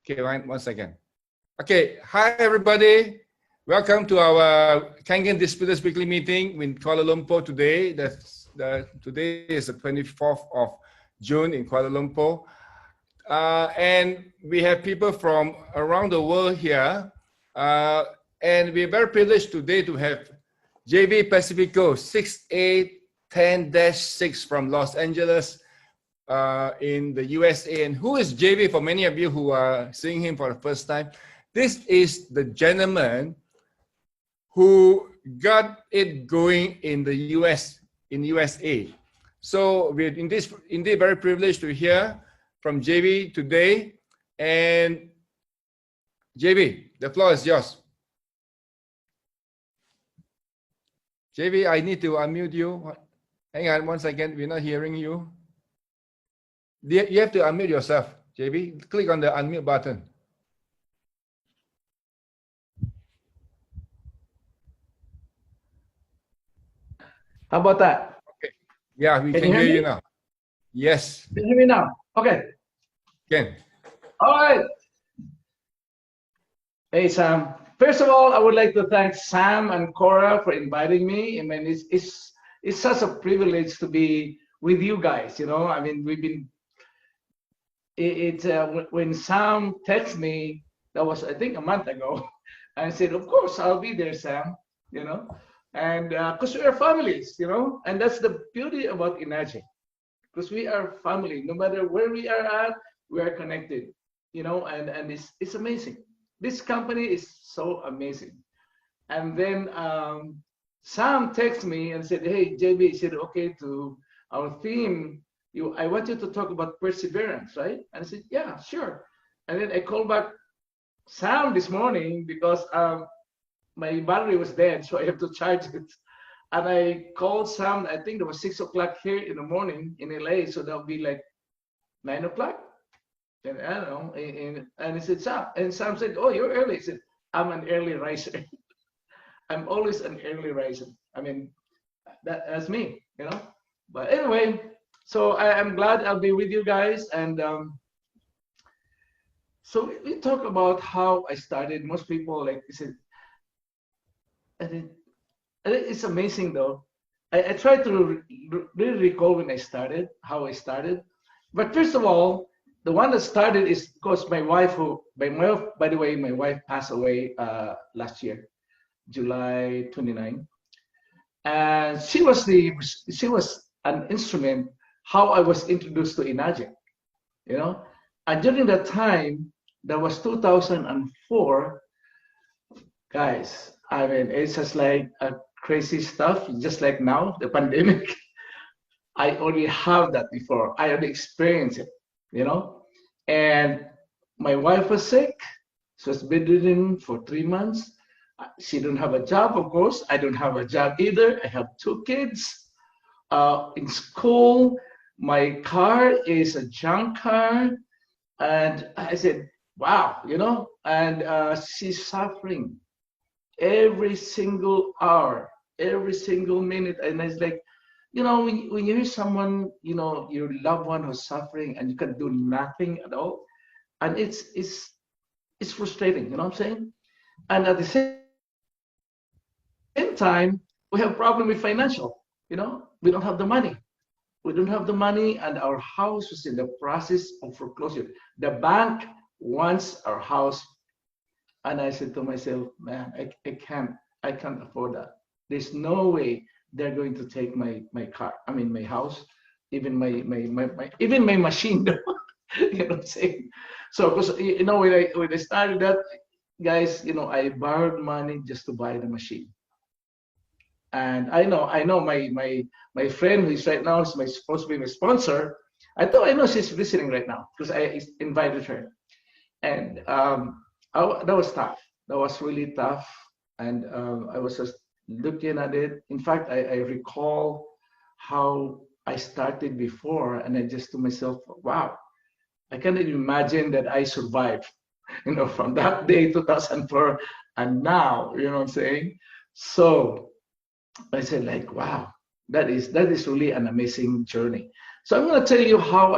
Okay, one second. Okay, hi everybody. Welcome to our Kangen Disputers Weekly Meeting in Kuala Lumpur today. Today is the 24th of June in Kuala Lumpur. And we have people from around the world here. And we're very privileged today to have Jayvee Pacifico 6810-6 from Los Angeles in the USA. And who is Jayvee? For many of you who are seeing him for the first time, this is the gentleman who got it going in the USA. So we're indeed very privileged to hear from Jayvee today. And Jayvee, the floor is yours. Jayvee, I need to unmute you. Hang on one second, we're not hearing you. You have to unmute yourself, Jayvee. Click on the unmute button. How about that? Okay. Yeah, we can hear you now. Yes. Can you hear me now? Okay. Can. All right. Hey, Sam. First of all, I would like to thank Sam and Cora for inviting me. I mean, it's such a privilege to be with you guys. You know, I mean, we've been. When Sam texted me, that was I think a month ago. I said, of course, I'll be there, Sam. You know, and because we are families, you know, and that's the beauty about Enagic'S, because we are family. No matter where we are at, we are connected, you know, and it's amazing. This company is so amazing. And then Sam texted me and said, hey, Jayvee, said, okay, to our theme, I want you to talk about perseverance, right? And I said, yeah, sure. And then I called back Sam this morning because my battery was dead, so I have to charge it. And I called Sam, I think it was 6 o'clock here in the morning in LA, so that'll be like 9 o'clock. And I don't know, and he said, Sam, and Sam said, oh, you're early. He said, I'm an early riser. I'm always an early riser. I mean, that's me, you know. But anyway, so I'm glad I'll be with you guys. And so we talk about how I started. Most people like I said, and it's amazing though. I try to really recall when I started, how I started. But first of all, the one that started is because my wife, by the way, my wife passed away last year, July 29. And she was an instrument how I was introduced to Enagic'S, you know. And during that time, that was 2004, guys. I mean, it's just like a crazy stuff, just like now, the pandemic. I already have that before. I already experienced it, you know. And my wife was sick. She was bedridden for 3 months. She didn't have a job, of course. I don't have a job either. I have 2 kids in school. My car is a junk car. And I said, wow, you know, and she's suffering every single hour, every single minute. And it's like, you know, when you hear someone, you know, your loved one who's suffering and you can do nothing at all, and it's frustrating, you know what I'm saying? And at the same time, we have problem with financial, you know, we don't have the money. We don't have the money, and our house was in the process of foreclosure. The bank wants our house. And I said to myself, man, I can't afford that. There's no way they're going to take my car, I mean my house, even my even my machine. You know what I'm saying? So because you know when I started that, guys, you know, I borrowed money just to buy the machine. And I know my friend who is right now is supposed to be my sponsor. I know she's listening right now because I invited her. And that was tough. That was really tough. And I was just looking at it. In fact, I recall how I started before, and I just to myself, wow, I can't even imagine that I survived, you know, from that day, 2004, and now, you know what I'm saying? So I said, like, wow, that is really an amazing journey. So I'm going to tell you how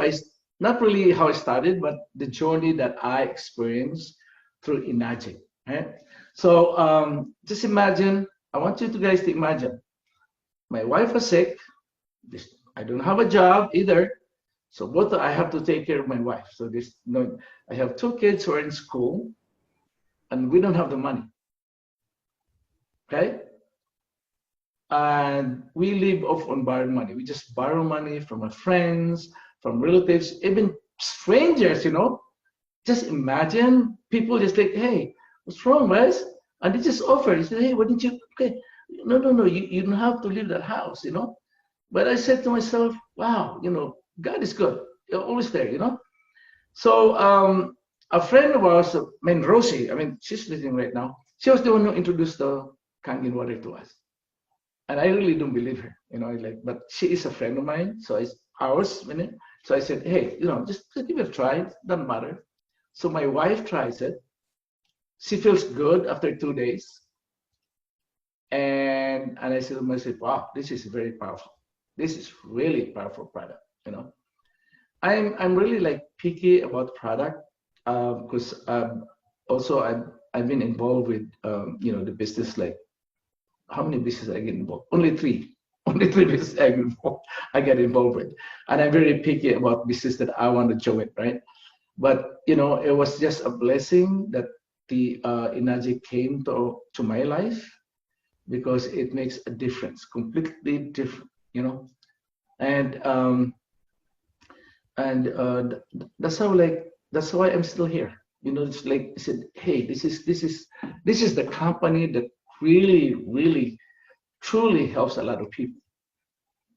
not really how I started, but the journey that I experienced through Enagic. Right? So just imagine. I want you to guys to imagine. My wife was sick. I don't have a job either. So both I have to take care of my wife. So this, no, I have two kids who are in school, and we don't have the money. Okay, and we live off on borrowed money. We just borrow money from our friends, from relatives, even strangers. Just imagine people just like, hey, what's wrong, guys? And they just offer. They said, hey, why didn't you? Okay, no, you don't have to leave that house. But I said to myself, wow, God is good. You're always there. So a friend of ours, Rosie, she's listening right now. She was the one who introduced the Kangen water to us. And I really don't believe her, but she is a friend of mine. So So I said, hey, just give it a try. It doesn't matter. So my wife tries it. She feels good after 2 days. And I said to myself, wow, this is very powerful. This is really powerful product. I'm really like picky about product because also I've been involved with the business. Like, how many businesses I get involved? Only three. Only three businesses I get involved with, and I'm very picky about business that I want to join. Right, but it was just a blessing that the Enagic came to my life, because it makes a difference, completely different. And that's how, that's why I'm still here. It's like I said, hey, this is the company that really truly helps a lot of people.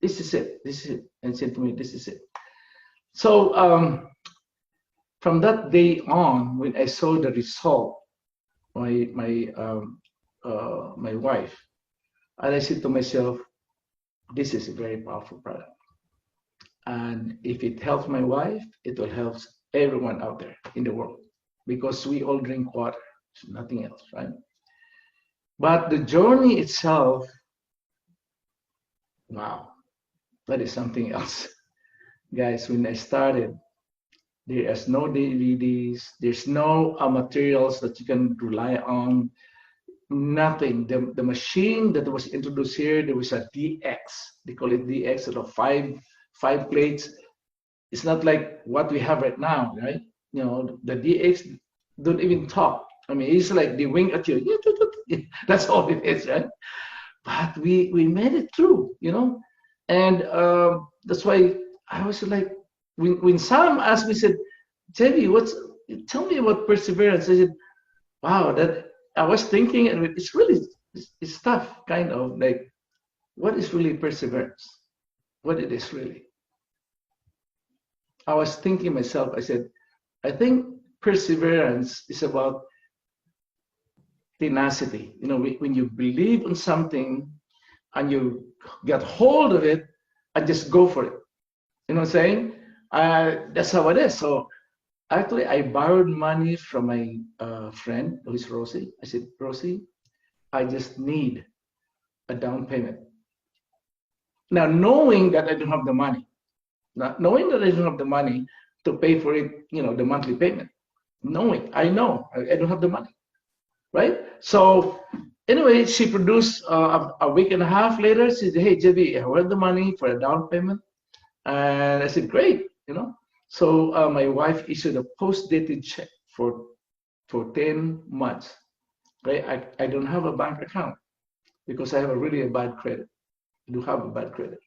This is it. And said to me, this is it. So from that day on, when I saw the result, my wife, and I said to myself, this is a very powerful product. And if it helps my wife, it will help everyone out there in the world, because we all drink water, nothing else, right? But the journey itself, wow, that is something else. Guys, when I started, there is no DVDs, there's no materials that you can rely on, nothing. The machine that was introduced here, there was a DX. They call it DX, sort of five plates. It's not like what we have right now, right? The DX don't even talk. It's like they wink at you. That's all it is, right? But we made it through, and that's why I was like, when Sam asked me, said, Jayvee, tell me about perseverance. I said, wow, that I was thinking, and it's really, it's tough, kind of like, what is really perseverance? What it is really? I was thinking myself, I said, I think perseverance is about tenacity. When you believe in something and you get hold of it and just go for it. You know what I'm saying? That's how it is. So actually, I borrowed money from my friend, who is Rosie. I said, Rosie, I just need a down payment. Now, knowing that I don't have the money, to pay for it, the monthly payment, I know I don't have the money, right? So anyway, she produced a week and a half later. She said, hey, Jayvee, I have the money for a down payment. And I said, great, So my wife issued a post-dated check for 10 months. Right? I don't have a bank account because I have a bad credit. I do have a bad credit.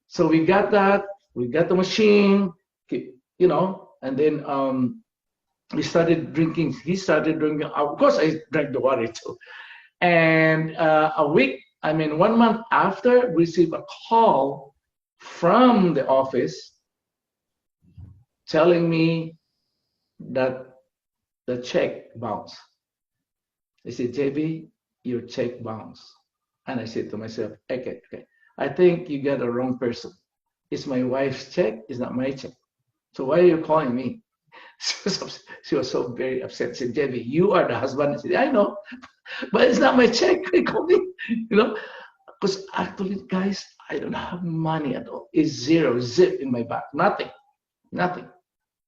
So we got that. We got the machine, and then we started drinking. He started drinking. Of course, I drank the water too. And 1 month after, we received a call from the office telling me that the check bounced. They said, Jayvee, your check bounced. And I said to myself, okay, I think you got the wrong person. It's my wife's check, it's not my check. So why are you calling me? She was so very upset. She said, Jayvee, you are the husband. I said, I know, but it's not my check. They call me, because actually, guys, I don't have money at all. It's zip in my bank, nothing. Nothing.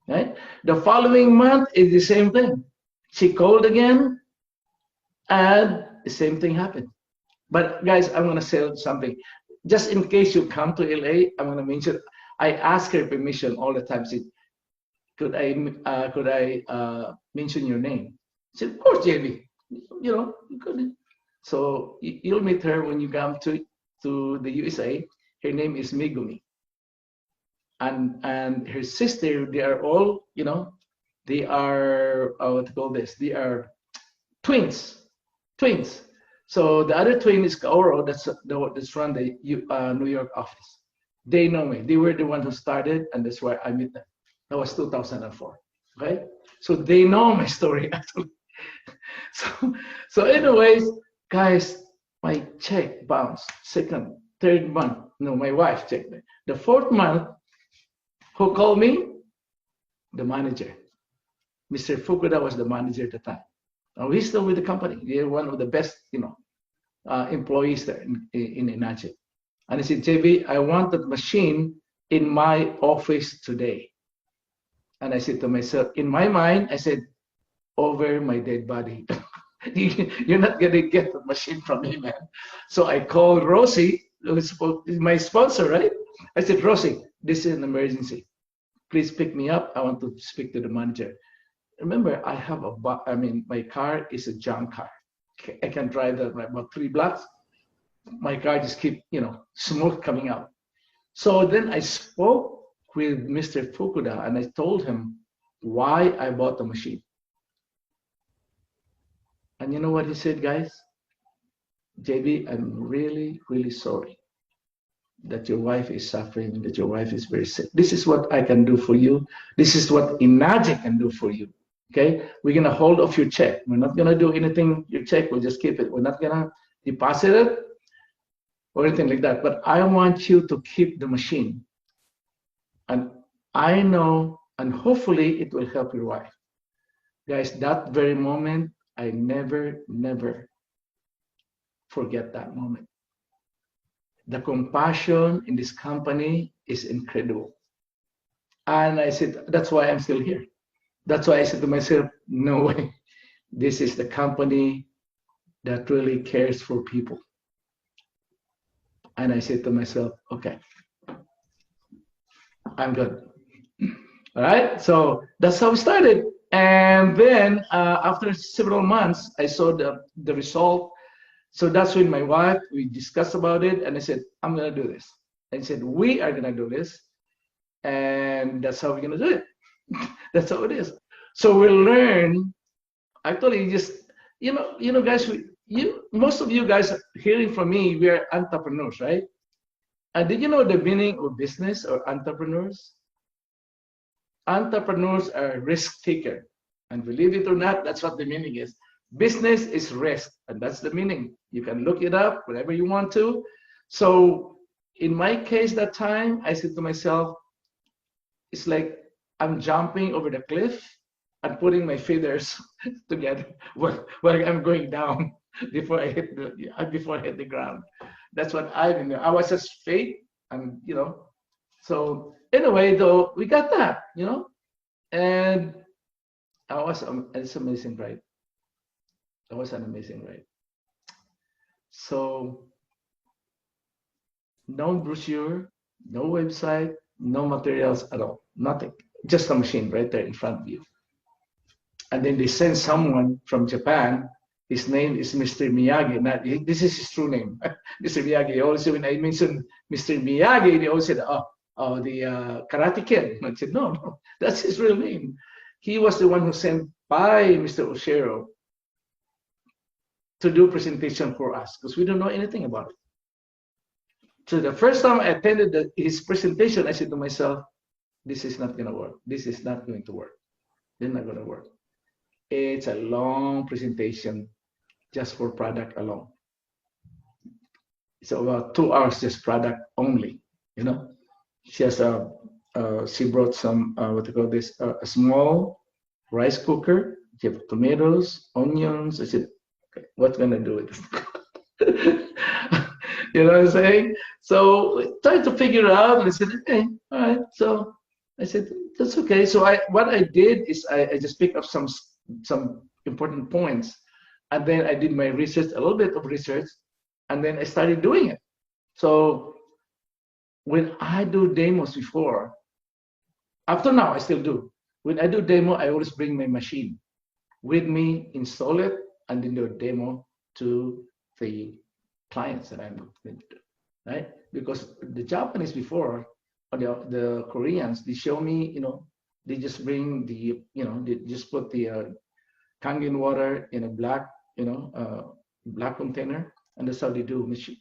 Right? The following month is the same thing. She called again, and the same thing happened. But guys, I'm gonna say something. Just in case you come to LA, I'm gonna mention. I ask her permission all the time. Say, could I mention your name? She said, of course, Jayvee. You know, you could. So you'll meet her when you come to the USA. Her name is Megumi, and her sister. They are all, you know, they are what to call this? They are twins, twins. So the other twin is Kaoro. That's run the New York office. They know me. They were the one who started, and that's why I met them. That was 2004. Okay, so they know my story actually. So, so anyways, guys, my check bounced. Second, third month. No, my wife checked me. The fourth month, who called me? The manager. Mr. Fukuda was the manager at the time. Now he's still with the company. They're one of the best, you know, employees there in Enagic'S. And I said, Jayvee, I want that machine in my office today. And I said to myself, in my mind, I said, over my dead body. You're not going to get the machine from me, man. So I called Rosie, who's my sponsor, right? I said, Rosie, this is an emergency. Please pick me up. I want to speak to the manager. Remember, my car is a junk car. I can drive that about 3 blocks. My car just keep, you know, smoke coming out. So then I spoke with Mr. Fukuda and I told him why I bought the machine. And you know what he said, guys? Jayvee, I'm really, really sorry that your wife is suffering, that your wife is very sick. This is what I can do for you. This is what Enagic'S can do for you. Okay? We're going to hold off your check. We're not going to do anything, your check, we'll just keep it. We're not going to deposit it or anything like that. But I want you to keep the machine. And I know, and hopefully it will help your wife. Guys, that very moment, I never, never forget that moment. The compassion in this company is incredible. And I said, that's why I'm still here. That's why I said to myself, no way. This is the company that really cares for people. And I said to myself, okay, I'm good. All right. So that's how we started. And then after several months, I saw the result. So that's when my wife, we discussed about it. And I said, I'm going to do this. And I said, we are going to do this. And that's how we're going to do it. That's how it is. So we'll learn. Actually, just, you know, guys, most of you guys hearing from me, we are entrepreneurs, right? And did you know the meaning of business or entrepreneurs? Entrepreneurs are risk taker. And believe it or not, that's what the meaning is. Business is risk, and that's the meaning. You can look it up whenever you want to. So in my case that time, I said to myself, it's like I'm jumping over the cliff and putting my feathers together while I'm going down before I hit the ground. That's what I was just faith, and you know. So anyway, though, we got that, you know, and it's amazing, right? That was an amazing ride. So no brochure, no website, no materials at all, nothing. Just a machine right there in front of you. And then they send someone from Japan. His name is Mr. Miyagi. This is his true name, Mr. Miyagi. Also, when I mentioned Mr. Miyagi, they always said, oh, the Karate Kid. I said, no, that's his real name. He was the one who sent by Mr. Oshiro to do presentation for us because we don't know anything about it. So the first time I attended his presentation, I said to myself, this is not going to work. This is not going to work. They're not going to work. It's a long presentation just for product alone. It's about 2 hours just product only, you know. She brought some, a small rice cooker. You have tomatoes, onions. I said, okay, what's going to do with this? You know what I'm saying? So we tried to figure it out, and I said, okay, all right. So I said, that's okay. So what I did is I just picked up some important points, and then I did my research, a little bit of research, and then I started doing it. So when I do demos before, after now I still do. When I do demo, I always bring my machine with me, install it, and then do a demo to the clients that I'm with, right? Because the Japanese before, or the Koreans, they show me, they just bring the, they just put the Kangen water in a black, black container, and that's how they do machine,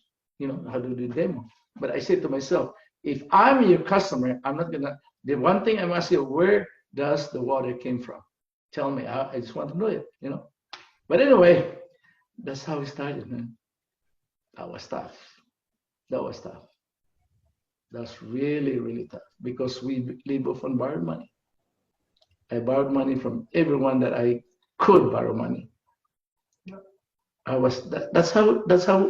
how to do demo. But I said to myself, if I'm your customer, I'm not gonna. The one thing I'm asking, where does the water came from? Tell me. I just want to know it. But anyway, that's how we started, man. That was tough. That was tough. That's really, really tough because we live off on borrowed money. I borrowed money from everyone that I could borrow money. That's how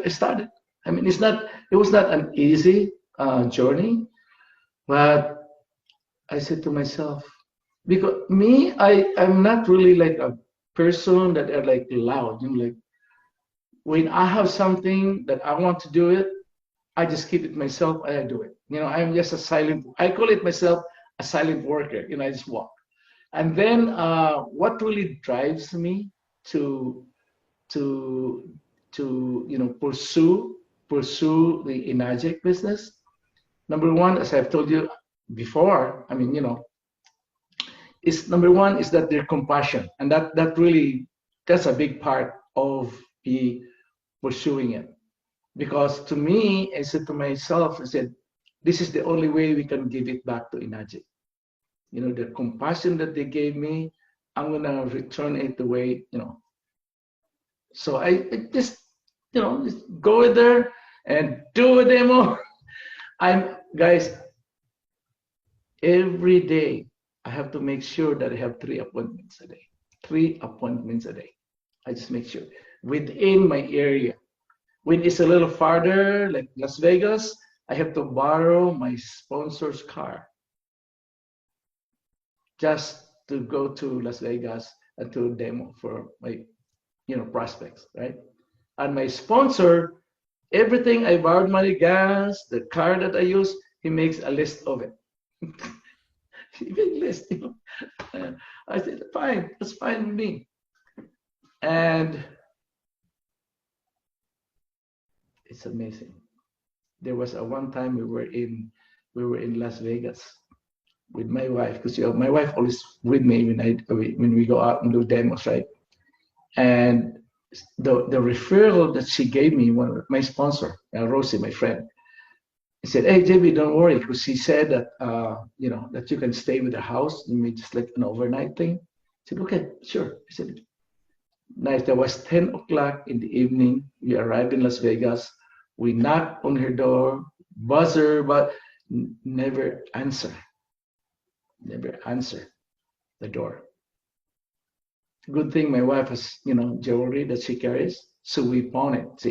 it started. I mean, it was not an easy journey, but I said to myself, because me, I'm not really like a person that are like loud. Like when I have something that I want to do it, I just keep it myself and I do it. I'm just a silent. I call it myself a silent worker. I just walk. And then what really drives me to to pursue the Enagic'S business. Number one, as I've told you before, I mean, is number one is that their compassion, and that's a big part of me pursuing it. Because to me, I said to myself, I said, this is the only way we can give it back to Enagic'S. The compassion that they gave me, I'm gonna return it the way, So I just, just go in there and do a demo. Guys, every day I have to make sure that I have 3 appointments a day. 3 appointments a day. I just make sure within my area. When it's a little farther, like Las Vegas, I have to borrow my sponsor's car just to go to Las Vegas and to demo for my, prospects, right? And my sponsor, everything I borrowed money, gas, the car that I use, he makes a list of it. He makes a list, I said, fine, that's fine with me. And it's amazing. There was a one time we were in Las Vegas with my wife, because my wife always with me when we go out and do demos, right? And the referral that she gave me, my sponsor, Rosie, my friend, he said, "Hey, Jayvee, don't worry," because she said that that you can stay with the house, just like an overnight thing. I said, "Okay, sure." I said, "Nice." That was 10 o'clock in the evening. We arrived in Las Vegas. We knocked on her door, buzzer, but never answer. Never answer the door. Good thing my wife has, jewelry that she carries, so we pawn it. So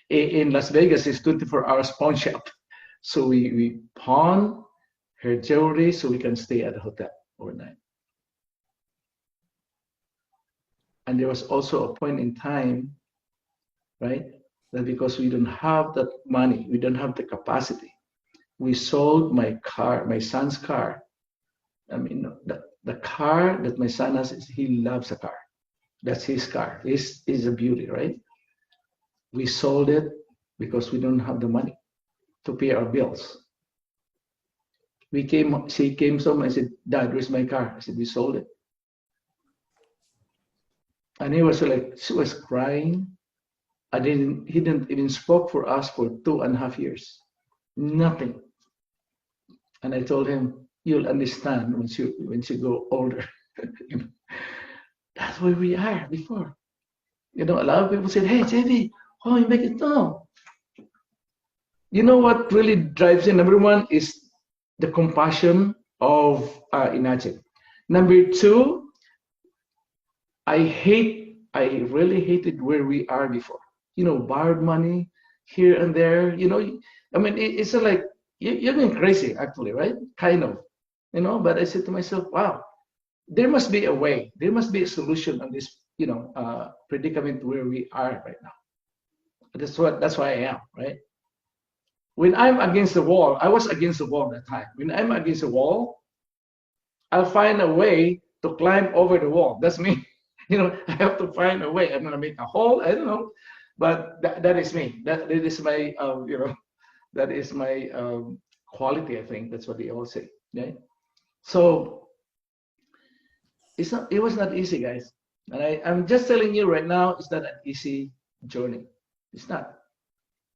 in Las Vegas, it's 24 hours pawn shop. So we pawn her jewelry so we can stay at the hotel overnight. And there was also a point in time, right, that because we don't have that money, we don't have the capacity, we sold my car, my son's car. I mean, the car that my son has, he loves a car. That's his car. It's a beauty, right? We sold it because we don't have the money to pay our bills. She came home and said, "Dad, where's my car?" I said, "We sold it." And she was crying. He didn't even spoke for us for 2.5 years. Nothing. And I told him, "You'll understand when you go older." That's where we are before. A lot of people said, "Hey, Jayvee, oh, you make it." No. You know what really drives in? Number one is the compassion of Enagic'S. Number two, I really hated where we are before. Borrowed money here and there. I mean, it's like, you're going crazy, actually, right? Kind of. you know. But I said to myself, wow, there must be a way. There must be a solution on this, you know, predicament where we are right now. That's why I am, right? When I'm against the wall, I was against the wall at that time. When I'm against the wall, I'll find a way to climb over the wall. That's me. You know, I have to find a way. I'm gonna make a hole. I don't know, but that is me. That is my, you know, that is my quality. I think that's what they all say. Right? So it's not. It was not easy, guys. And I'm just telling you right now, it's not an easy journey. It's not.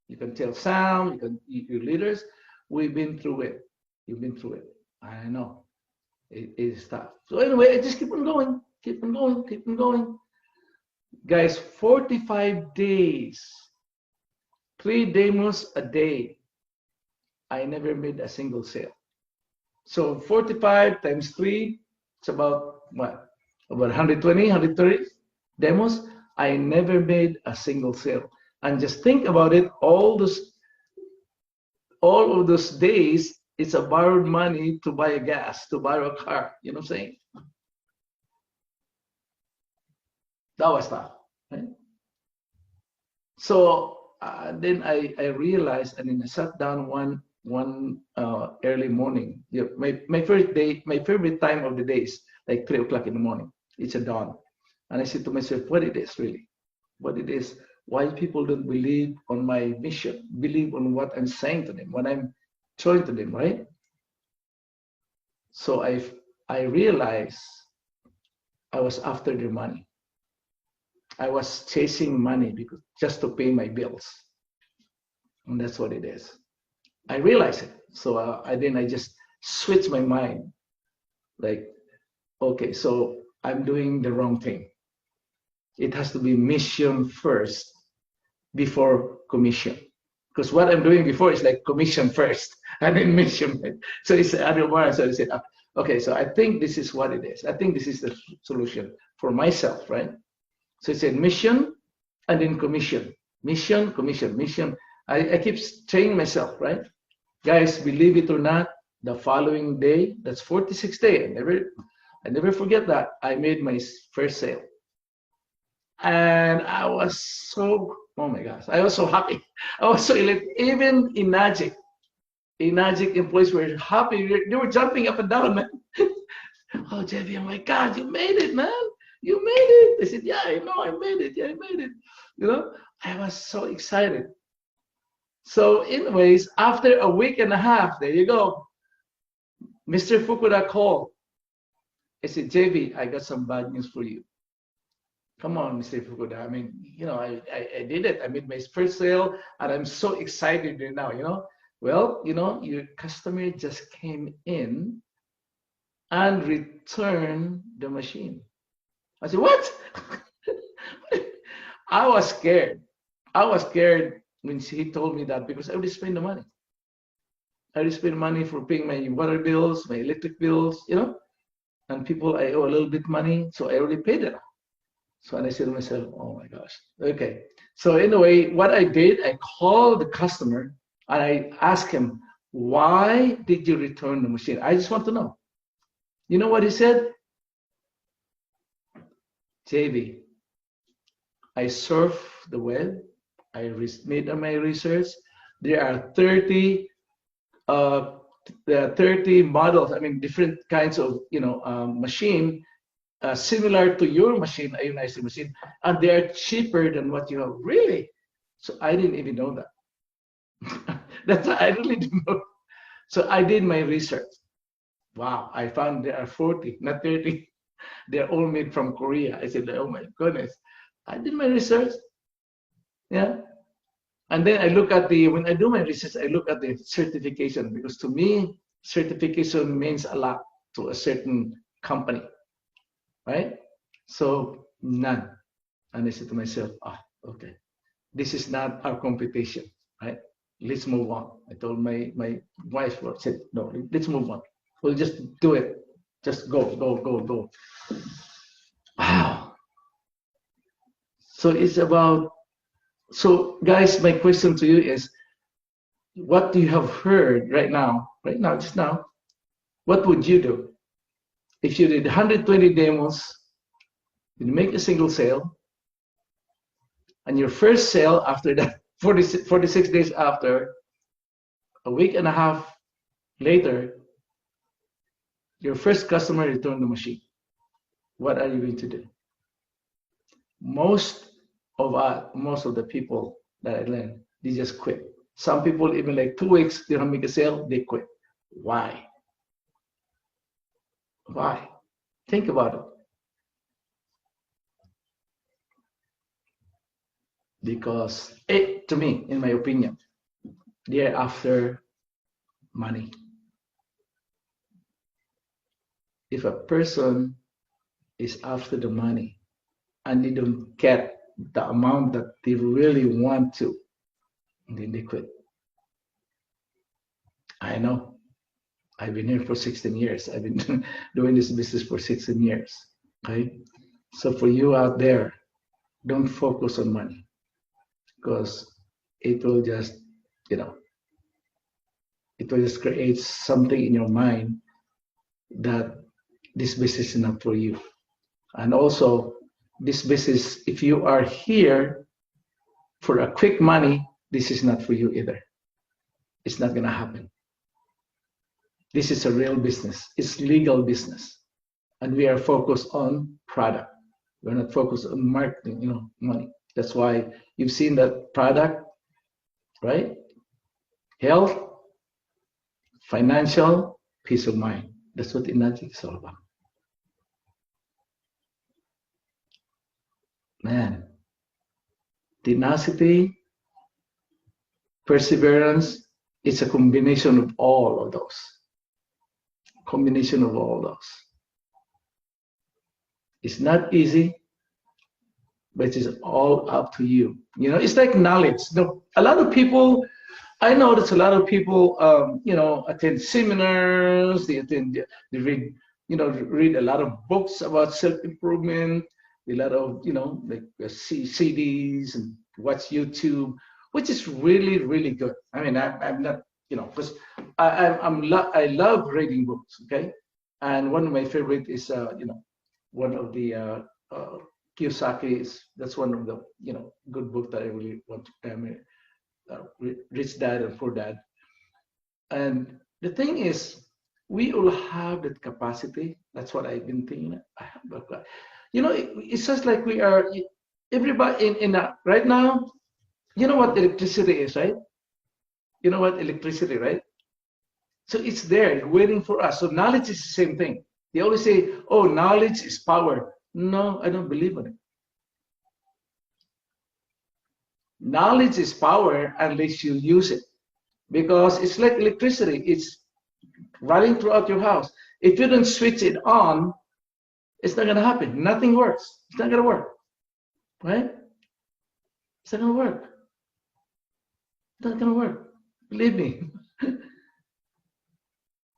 You can tell Sam, your leaders, we've been through it. You've been through it. I know. It is tough. So anyway, I just keep on going, keep on going, keep on going. Guys, 45 days, 3 demos a day. I never made a single sale. So 45 times 3, it's about what? About 120, 130 demos. I never made a single sale. And just think about it, all of those days, it's a borrowed money to buy a gas, to borrow a car. You know what I'm saying? That was tough, right? So then I realized, and then I sat down one early morning. Yeah, my first day, my favorite time of the day is like 3 o'clock in the morning. It's a dawn, and I said to myself, what it is really, what it is, why people don't believe on my mission, believe on what I'm saying to them, what I'm showing to them, right? So I realized I was after their money. I was chasing money because just to pay my bills, and that's what it is. I realized it. So I just switched my mind, like, okay, so I'm doing the wrong thing. It has to be mission first before commission. Because what I'm doing before is like commission first and then mission. So it's the other one. So I said, okay, so I think this is what it is. I think this is the solution for myself, right? So it said mission and then commission. Mission, commission, mission. I keep saying myself, right? Guys, believe it or not, the following day, that's 46th day, I never forget that, I made my first sale. And I was so, oh my gosh, I was so happy. I was so elated. Even Enagic employees were happy. They were jumping up and down, man. Oh, Jayvee, oh my God, you made it, man. You made it. They said, yeah, I know, I made it. Yeah, I made it. You know, I was so excited. So anyways, after a week and a half, there you go, Mr. Fukuda called. I said, Jayvee, I got some bad news for you. Come on, Mr. Fukuda. I mean, you know, I did it. I made my first sale, and I'm so excited right now, you know. Well, you know, your customer just came in and returned the machine. I said, what? I was scared. I was scared when he told me that, because I already spent the money. I already spent money for paying my water bills, my electric bills, you know, and people I owe a little bit money, so I already paid it. So and I said to myself, oh my gosh, okay. So anyway, what I did, I called the customer and I asked him, why did you return the machine? I just want to know. You know what he said? Jayvee, I surfed the web. I made my research. There are 30 models. I mean, different kinds of, you know, machine similar to your machine, ionizing machine, and they are cheaper than what you have. Really? So I didn't even know that. That's I really didn't know. So I did my research. Wow, I found there are 40, not 30. They're all made from Korea. I said, oh my goodness. I did my research. Yeah. And then I look at when I do my research, I look at the certification, because to me, certification means a lot to a certain company, right? So none. And I said to myself, okay, this is not our competition, right? Let's move on. I told my wife, I said, no, let's move on. We'll just do it. Just go, go, go, go. Wow. So it's about, so guys, my question to you is, what do you have heard right now, just now? What would you do? If you did 120 demos, you make a single sale, and your first sale after that, 46 days after, a week and a half later, your first customer returned the machine. What are you going to do? Most of the people that I learned, they just quit. Some people, even like 2 weeks, they don't make a sale, they quit. Why? Why? Think about it. Because to me, in my opinion, they're after money. If a person is after the money and they don't get the amount that they really want to, then they quit. I know. I've been here for 16 years. I've been doing this business for 16 years. Okay? So for you out there, don't focus on money, because it will just, it will just create something in your mind that this business is not for you. And also, this business, if you are here for a quick money, this is not for you either. It's not going to happen. This is a real business. It's legal business. And we are focused on product. We're not focused on marketing, money. That's why you've seen that product, right? Health, financial, peace of mind. That's what Enagic'S is all about. Man, tenacity, perseverance, it's a combination of all of those. Combination of all those. It's not easy, but it's all up to you. It's like knowledge. A lot of people, I notice a lot of people, attend seminars, they read, read a lot of books about self-improvement, a lot of, see CDs and watch YouTube, which is really, really good. I mean, I'm not, because I love reading books, okay? And one of my favorite is, one of the Kiyosaki, that's one of the, good book that I really want to, Rich Dad and Poor Dad. And the thing is, we all have that capacity. That's what I've been thinking. It's just like we are, everybody right now, you know what electricity is, right? You know what electricity, right? So it's there waiting for us. So knowledge is the same thing. They always say, oh, knowledge is power. No, I don't believe in it. Knowledge is power unless you use it, because it's like electricity. It's running throughout your house. If you don't switch it on, it's not going to happen. Nothing works. It's not going to work, right? It's not going to work. It's not going to work. Believe me.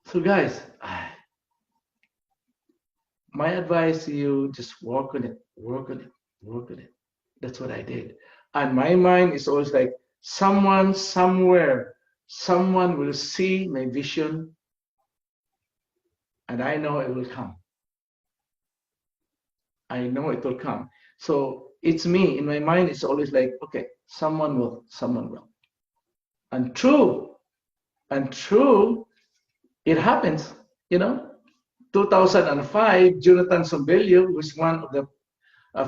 So guys, my advice to you, just work on it, work on it, work on it. That's what I did. And my mind is always like, someone, somewhere, someone will see my vision, and I know it will come. I know it will come. So it's me, in my mind, it's always like, okay, someone will. And true, it happens, 2005, Jonathan Sombello, who is one of the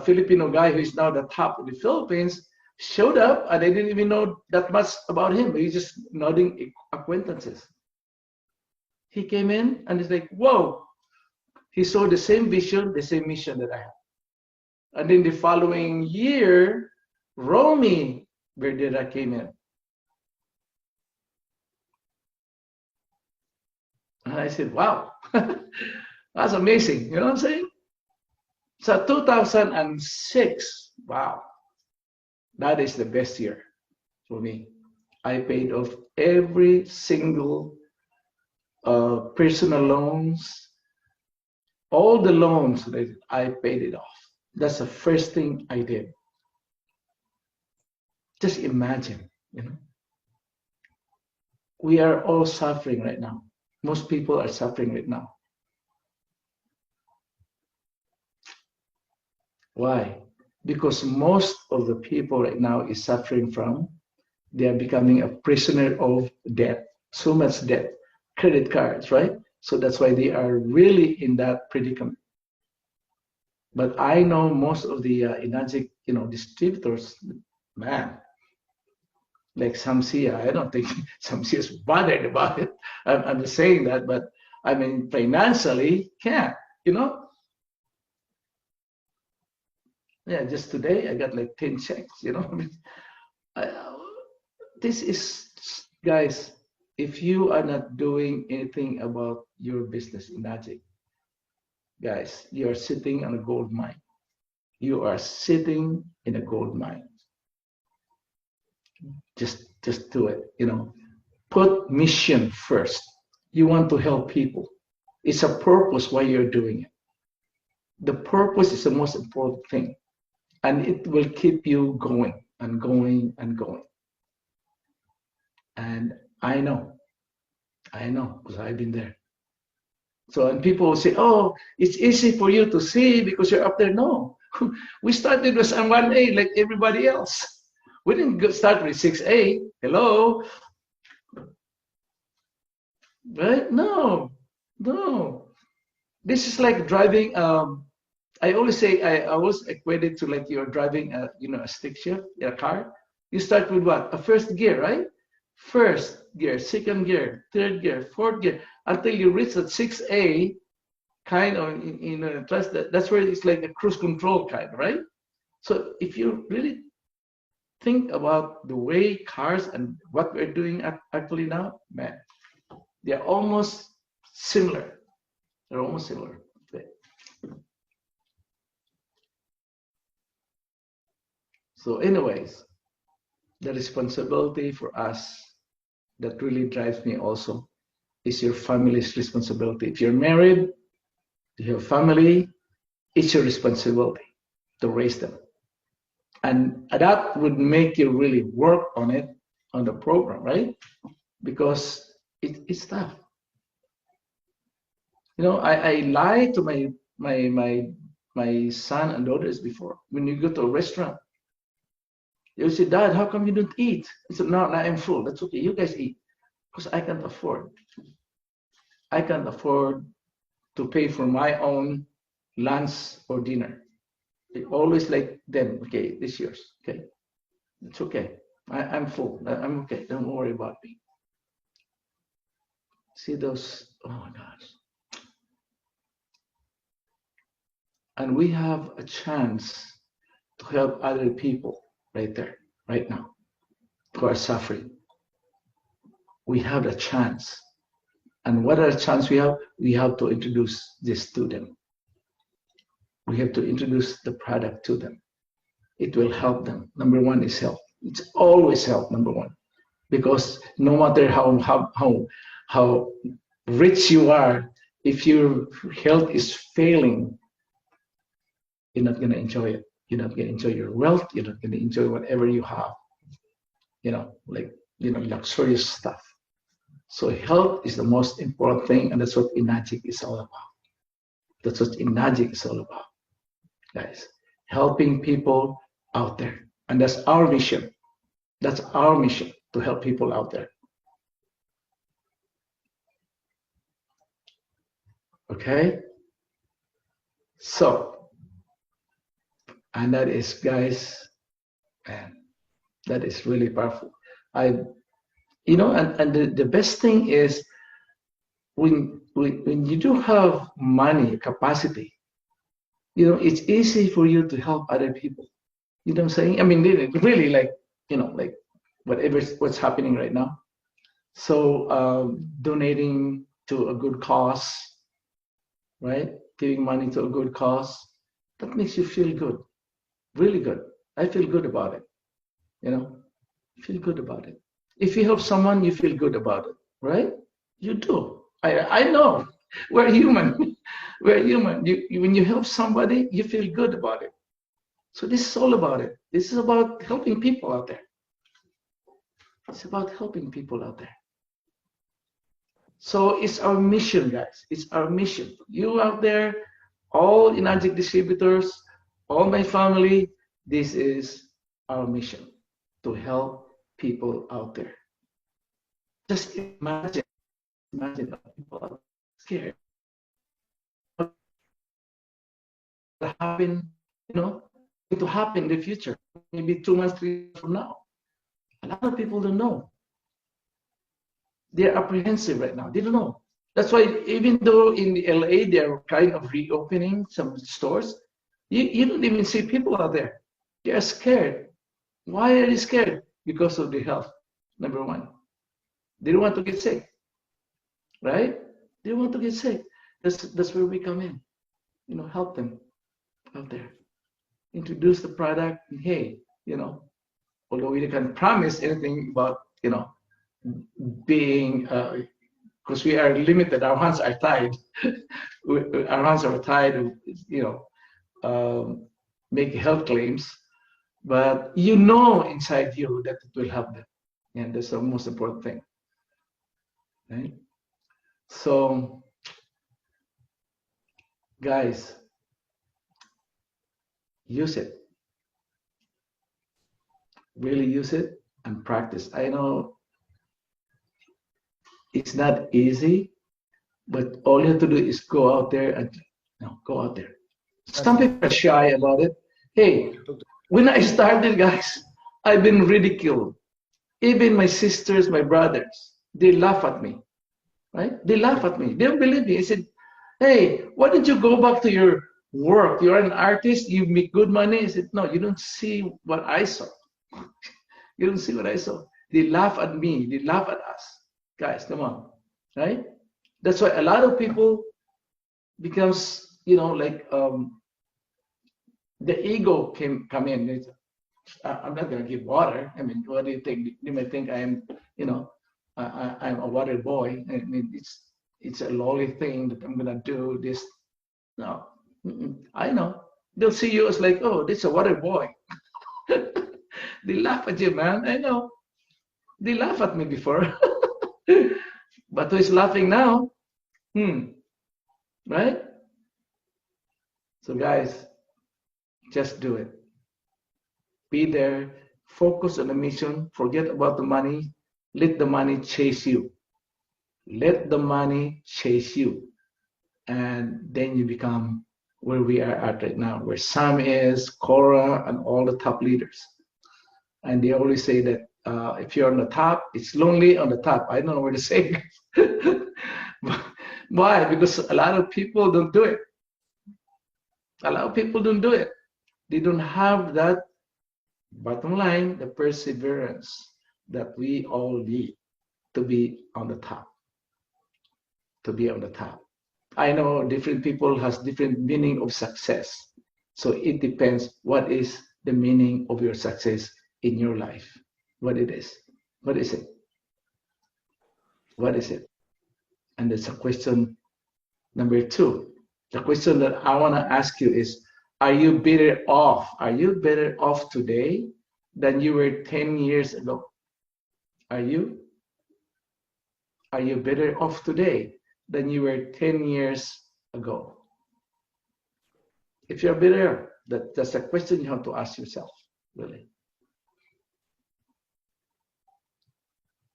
Filipino guy who is now the top of the Philippines, showed up, and I didn't even know that much about him. He's just nodding acquaintances. He came in and he's like, whoa. He saw the same vision, the same mission that I have. And then the following year, Romy Verdera came in. And I said, wow, that's amazing. You know what I'm saying? So 2006, wow, that is the best year for me. I paid off every single personal loans, all the loans that I paid it off. That's the first thing I did. Just imagine, we are all suffering right now. most people are suffering right now. Why? Because most of the people right now is suffering from, they are becoming a prisoner of debt, so much debt, credit cards, right? So that's why they are really in that predicament. But I know most of the Enagic, distributors, man, like Samsia, I don't think Samsia is bothered about it. I'm just saying that, but I mean, financially, can't, Yeah, just today I got like 10 checks, I, this is, guys, if you are not doing anything about your business in Enagic, guys, you are sitting on a gold mine. You are sitting in a gold mine. Just do it, Put mission first. You want to help people. It's a purpose why you're doing it. The purpose is the most important thing. And it will keep you going and going and going. And I know, because I've been there. So, and people will say, oh, it's easy for you to see because you're up there. No, we started with 1A like everybody else. We didn't start with 6A. Hello. Right? No. This is like driving. I always say, I always equate it to like you're driving a stick shift in a car. You start with what? A first gear, right? First gear, second gear, third gear, fourth gear, until you reach that 6A kind of that's where it's like a cruise control kind, right? So if you really think about the way cars and what we're doing actually now, man, they're almost similar. They're almost similar. So anyways, the responsibility for us that really drives me also is your family's responsibility. If you're married, you have family, it's your responsibility to raise them. And that would make you really work on it, on the program, right? Because it's tough. I lied to my son and daughters before. When you go to a restaurant, you say, Dad, how come you don't eat? I said, no, I'm full. That's okay. You guys eat. Because I can't afford. I can't afford to pay for my own lunch or dinner. They always like them, okay, this yours. Okay. It's okay. I'm full. I'm okay. Don't worry about me. See those, oh my gosh. And we have a chance to help other people right there, right now, who are suffering. We have a chance. And what are the chance we have? We have to introduce this to them. We have to introduce the product to them. It will help them. Number one is health. It's always health, number one. Because no matter how rich you are, if your health is failing, you're not going to enjoy it. You're not going to enjoy your wealth. You're not going to enjoy whatever you have. Luxurious stuff. So health is the most important thing, and that's what Enagic is all about. That's what Enagic is all about, guys. Helping people out there. And that's our mission. That's our mission, to help people out there. Okay? So, and that is, guys, man, that is really powerful. And the best thing is when you do have money, capacity, it's easy for you to help other people. You know what I'm saying? I mean, really, like what's happening right now. So donating to a good cause, right? Giving money to a good cause, that makes you feel good, really good. I feel good about it. Feel good about it. If you help someone, you feel good about it, right? You do. I know. We're human. We're human. When you help somebody, you feel good about it. So this is all about it. This is about helping people out there. It's about helping people out there. So it's our mission, guys. It's our mission. You out there, all Enagic distributors, all my family, this is our mission to help people out there. Just imagine people are scared. What happen, going to happen in the future, maybe 2 months, 3 months from now. A lot of people don't know. They're apprehensive right now. They don't know. That's why even though in the LA they're kind of reopening some stores, you don't even see people out there. They're scared. Why are they scared? Because of the health, number one. They don't want to get sick, right? They don't want to get sick. That's where we come in. Help them out there. Introduce the product. And hey, although we can't promise anything about, being, because we are limited, our hands are tied. Our hands are tied to, make health claims, but inside you that it will help them. And that's the most important thing, right? So, guys, use it. Really use it and practice. I know it's not easy, but all you have to do is go out there and go out there. Some people are shy about it. Hey, when I started, guys, I've been ridiculed. Even my sisters, my brothers, they laugh at me, right? They laugh at me. They don't believe me. I said, hey, why don't you go back to your work? You're an artist. You make good money. I said, no, you don't see what I saw. You don't see what I saw. They laugh at me. They laugh at us. Guys, come on, right? That's why a lot of people becomes, the ego come in. I'm not going to give water. I mean, what do you think? You might think I am, I'm a water boy. I mean, it's a lowly thing that I'm going to do this. No, I know. They'll see you as like, oh, this is a water boy. They laugh at you, man. I know. They laugh at me before. But who is laughing now? Right? So guys, just do it. Be there, focus on the mission, forget about the money, let the money chase you. Let the money chase you. And then you become where we are at right now, where Sam is, Cora, and all the top leaders. And they always say that if you're on the top, it's lonely on the top. I don't know where to say it. Why? Because a lot of people don't do it. A lot of people don't do it. They don't have that, bottom line, the perseverance that we all need to be on the top. To be on the top. I know different people has different meaning of success. So it depends what is the meaning of your success in your life. What it is. What is it? What is it? And that's a question number 2. The question that I want to ask you is, are you better off? Are you better off today than you were 10 years ago? Are you? Are you better off today than you were 10 years ago? If you're better, that's a question you have to ask yourself, really.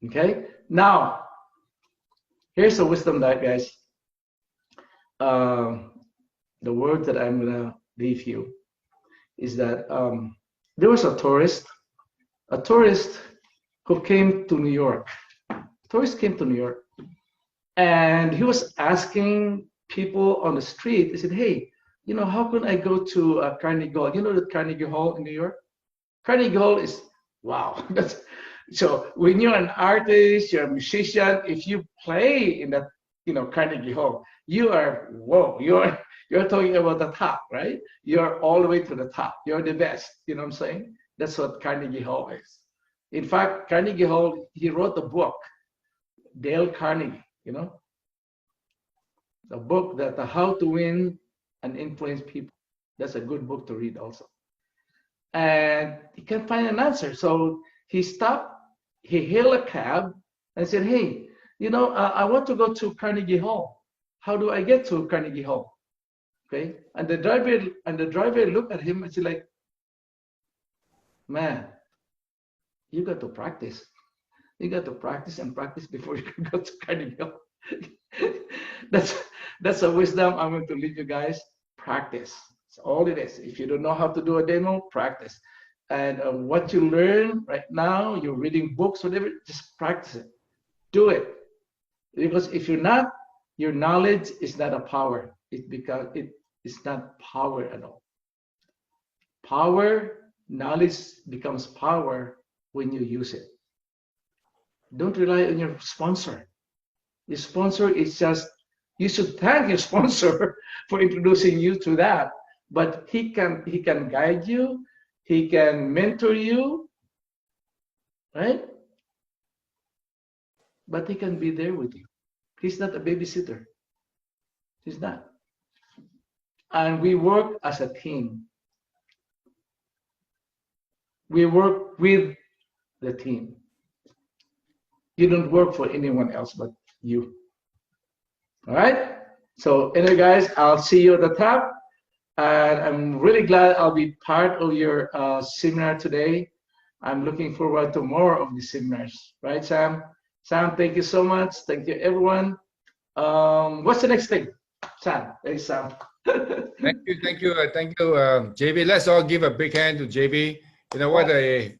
Okay? Now, here's a wisdom that, guys. The word that I'm going to leave you is that there was a tourist who came to New York. Tourist came to New York, and he was asking people on the street. He said, hey, how can I go to Carnegie Hall? You know the Carnegie Hall in New York? Carnegie Hall is, wow. So when you're an artist, you're a musician, if you play in that, Carnegie Hall, you are, whoa, you're talking about the top, right? You're all the way to the top. You're the best. You know what I'm saying? That's what Carnegie Hall is. In fact, Carnegie Hall, he wrote a book, Dale Carnegie, the book that How to Win and Influence People. That's a good book to read also. And he can't find an answer. So he stopped, he hailed a cab and said, hey, I want to go to Carnegie Hall. How do I get to Carnegie Hall? Okay, and the driver looked at him and said, like, man, you got to practice. You got to practice and practice before you can go to Carnegie Hall. that's a wisdom I'm going to leave you guys. Practice. That's all it is. If you don't know how to do a demo, practice. And what you learn right now, you're reading books, whatever, just practice it. Do it. Because if you're not, your knowledge is not a power. It is not power at all. Power, knowledge becomes power when you use it. Don't rely on your sponsor. Your sponsor is just, you should thank your sponsor for introducing you to that. But he can guide you, he can mentor you, right? But he can be there with you. He's not a babysitter. He's not. And we work as a team. We work with the team. You don't work for anyone else but you. All right? So anyway, guys, I'll see you at the top. And I'm really glad I'll be part of your seminar today. I'm looking forward to more of these seminars. Right, Sam? Sam, thank you so much. Thank you, everyone. What's the next thing? Sam. Hey, Sam. Thank you, Jayvee. Let's all give a big hand to Jayvee. You know what a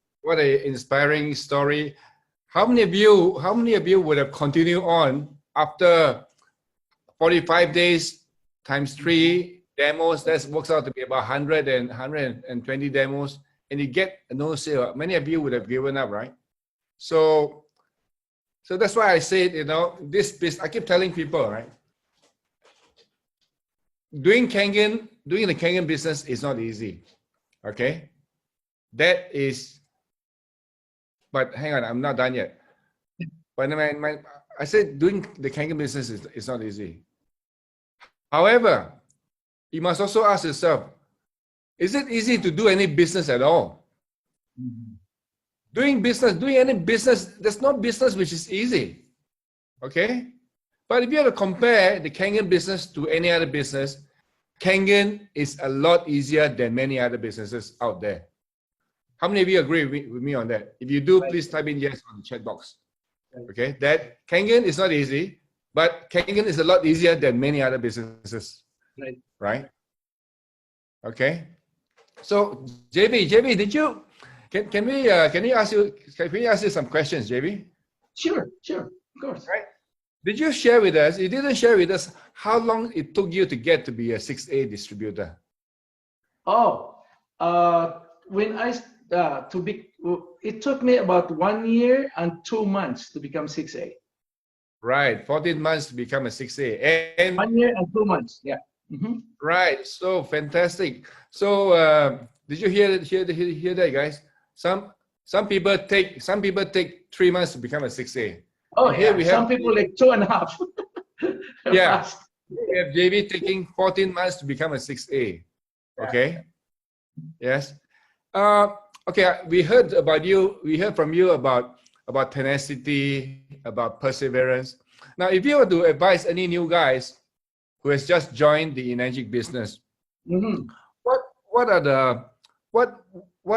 inspiring story. How many of you would have continued on after 45 days times 3 demos? That works out to be about 120 demos, and you get no sale. Many of you would have given up, right? So that's why I said, this business, I keep telling people, right? Doing the Kangen business is not easy, okay? But hang on, I'm not done yet. But I said doing the Kangen business is not easy. However, you must also ask yourself, is it easy to do any business at all? Doing any business, there's no business which is easy, okay? But if you have to compare the Kangen business to any other business, Kangen is a lot easier than many other businesses out there. How many of you agree with me on that? If you do, please type in yes on the chat box. Okay, that Kangen is not easy, but Kangen is a lot easier than many other businesses. Right? Okay. So Jayvee, did you? Can we ask you some questions, Jayvee? Sure, of course. Right. Did you share with us? You didn't share with us how long it took you to get to be a 6A distributor. Oh, when it took me about 1 year and 2 months to become 6A. Right, 14 months to become a 6A. And 1 year and 2 months, yeah. Mm-hmm. Right, so fantastic. So did you hear that, guys? Some people take 3 months to become a 6A. Oh, and here we have some people like 2.5. Yeah, we have Jayvee taking 14 months to become a 6A. Okay. Yes. Okay. We heard about you. We heard from you about tenacity, about perseverance. Now, if you were to advise any new guys who has just joined the Enagic'S business, what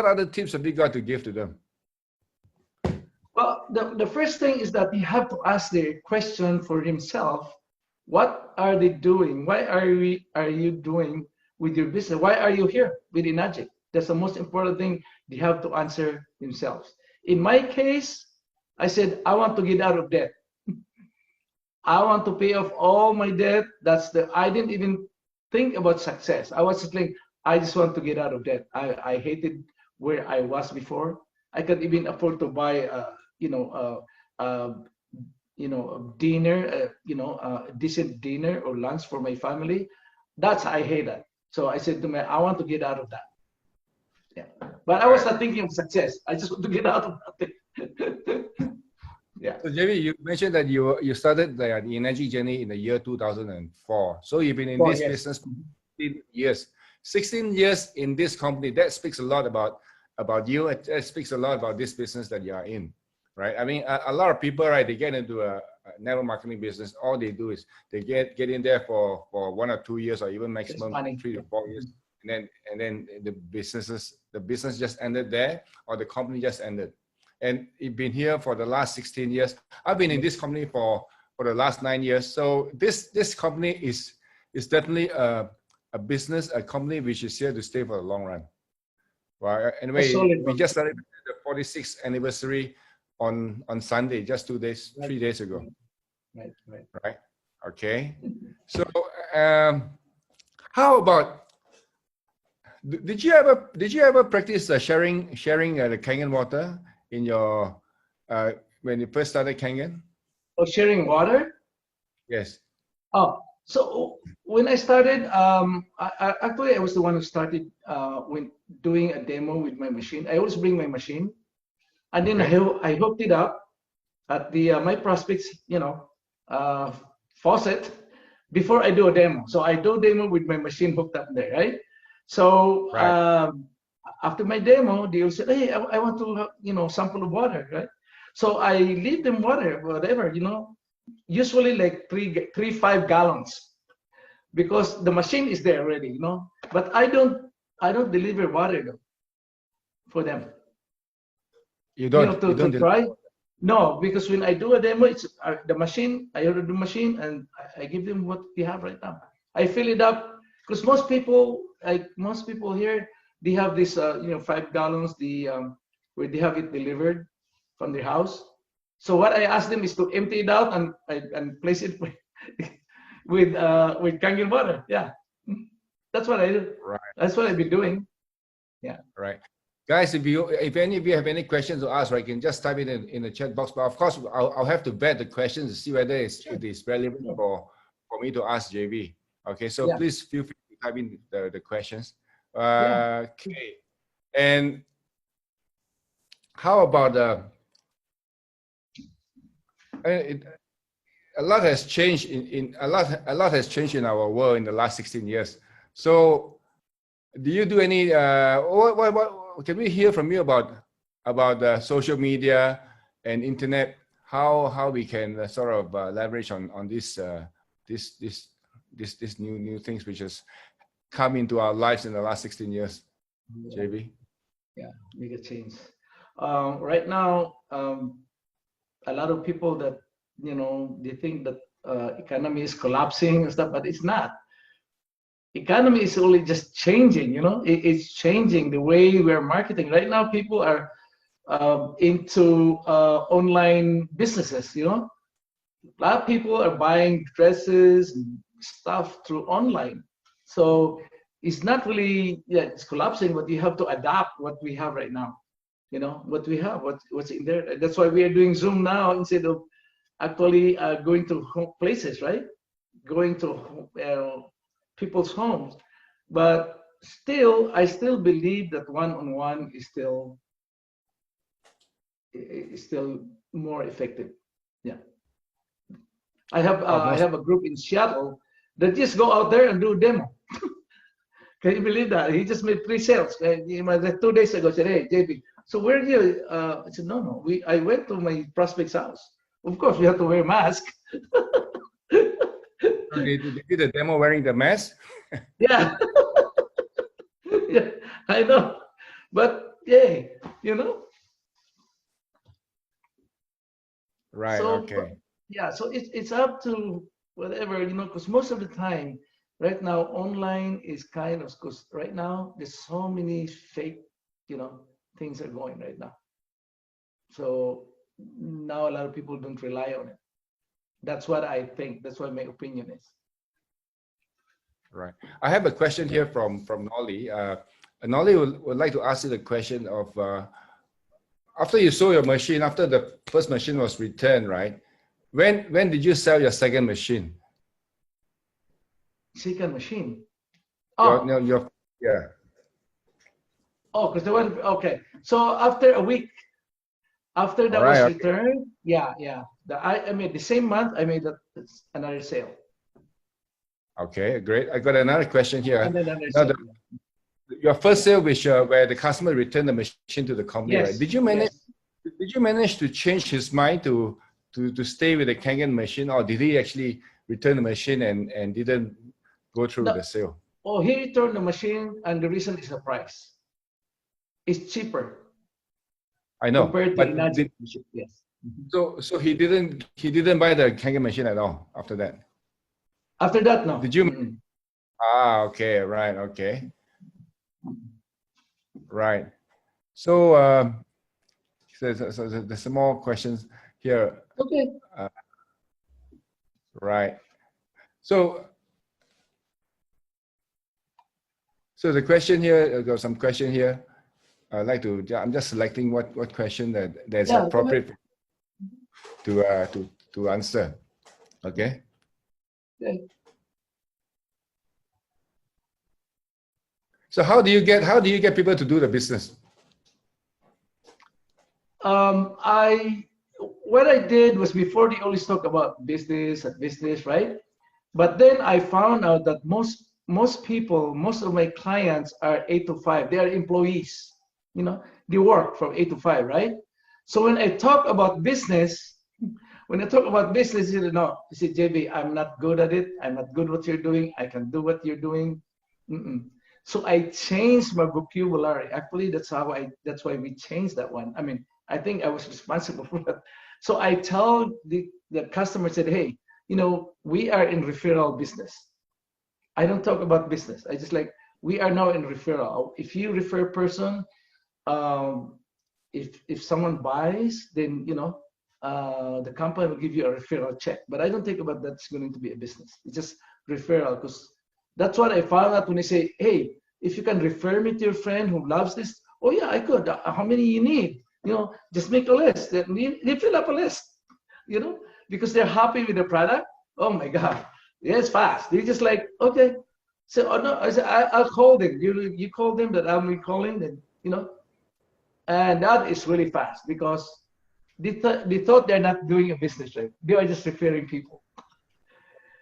other tips have you got to give to them? Well, the first thing is that you have to ask the question for himself: what are they doing? Why are you doing with your business? Why are you here with Enagic'S? That's the most important thing they have to answer themselves. In my case, I said, I want to get out of debt. I want to pay off all my debt. I didn't even think about success. I was just like, I just want to get out of debt. I hated where I was before. I can't even afford to buy dinner, a decent dinner or lunch for my family. I hate that. So I said to me, I want to get out of that. Yeah, but I was not thinking of success. I just want to get out of that. Yeah. So Jayvee, you mentioned that you started the Enagic'S journey in the year 2004. So you've been in this business for 16 years. 16 years in this company. That speaks a lot about you. It speaks a lot about this business that you are in, right? I mean, a lot of people, right? They get into a network marketing business, all they do is they get in there for 1 or 2 years, or even maximum 3 to 4 years, and then the business just ended there, or the company just ended. And it's been here for the last 16 years. I've been in this company for the last 9 years. So this company is definitely a business, a company which is here to stay for the long run. Well, anyway, we just celebrated the 46th anniversary on Sunday, just 3 days ago. Right. Okay. So how about, did you ever practice sharing the Kangen water in your when you first started Kangen? Oh, sharing water? Yes. Oh, so when I started, actually I was the one who started when doing a demo with my machine. I always bring my machine, and then I hooked it up at the my prospects, faucet before I do a demo. So I do a demo with my machine hooked up there, right? So after my demo, they will say, "Hey, I want to sample of water," right? So I leave them water, whatever, usually like 5 gallons, because the machine is there already, But I don't deliver water though for them. You don't to try. No, because when I do a demo, it's the machine. I order the machine and I give them what we have right now. I fill it up because most people here, they have this 5 gallons where they have it delivered from their house. So what I ask them is to empty it out and place it with Kangen water. Yeah, that's what I do. Right. That's what I've been doing. Yeah. Right. Guys, if any of you have any questions to ask, right, you can just type it in the chat box. But of course, I'll have to vet the questions to see whether it is relevant for me to ask Jayvee. Okay, so please feel free to type in the questions. Okay, and how about a lot has changed a lot has changed in our world in the last 16 years. So, do you do any? What can we hear from you about social media and internet? How we can sort of leverage on this new things which has come into our lives in the last 16 years, Jayvee? Yeah, make a change. Right now, a lot of people that they think that economy is collapsing and stuff, but it's not. Economy is only just changing. It's changing the way we're marketing. Right now, people are into online businesses. A lot of people are buying dresses and stuff through online. So it's not really, it's collapsing, but you have to adapt what we have right now. What we have, what's in there. That's why we are doing Zoom now instead of actually going to places, right? Going to people's homes. But I still believe that one-on-one is still more effective. Yeah. I have a group in Seattle that just go out there and do a demo. Can you believe that? He just made 3 sales. 2 days ago, I said, "Hey, Jayvee, so where do you?" I said, "No. I went to my prospect's house. Of course, we have to wear a mask." They did the demo wearing the mask? Yeah. Yeah, I know. But yeah, Right. So, okay. Yeah, so it's up to whatever, because most of the time, right now, online is kind of, because right now there's so many fake, things are going right now. So now a lot of people don't rely on it. That's what I think. That's what my opinion is. Right. I have a question here from Nolly. Nolly would like to ask you the question of after you sold your machine, after the first machine was returned, right? When did you sell your second machine? Second machine. Yeah. Oh, because okay. So after a week, after that was returned, yeah. I made the same month. I made another sale. Okay, great. I got another question here. Now, your first sale, which where the customer returned the machine to the company, yes, right? Did you manage to change his mind to to stay with the Kangen machine, or did he actually return the machine and didn't go through No. the sale? Oh, he returned the machine, and the reason is the price. It's cheaper I know, compared to but Enagic'S machine. Yes. so he didn't buy the Kangen machine at all after that. After that, no. Did you? Okay, right, okay, right. So, so there's some more questions here. Okay. Right. So the question here, I've got some question here. I'd like to, I'm just selecting what question that's appropriate to answer. Okay. Okay. So how do you get people to do the business? What I did was, before they always talk about business and business, right? But then I found out that most people, most of my clients are 8 to 5. They are employees. You know, they work from 8 to 5, right? So when I talk about business, you know, you say, Jayvee, I'm not good at it. I'm not good at what you're doing. I can do what you're doing. So I changed my vocabulary. Actually, that's why we changed that one. I mean, I think I was responsible for that. So I tell the customer, said, hey, you know, we are in referral business. I don't talk about business. I just like, we are now in referral. If you refer a person, if someone buys, then, you know, the company will give you a referral check. But I don't think about that's going to be a business. It's just referral, because that's what I found out when they say, hey, if you can refer me to your friend who loves this, oh yeah, I could. How many you need? You know, just make a list. They fill up a list, you know, because they're happy with the product. Oh my God, yeah, it's fast. They just like, okay. So, oh no, I said, I'll call them. You call them that I'm calling them, you know, and that is really fast, because they thought they're not doing a business, right? They are just referring people.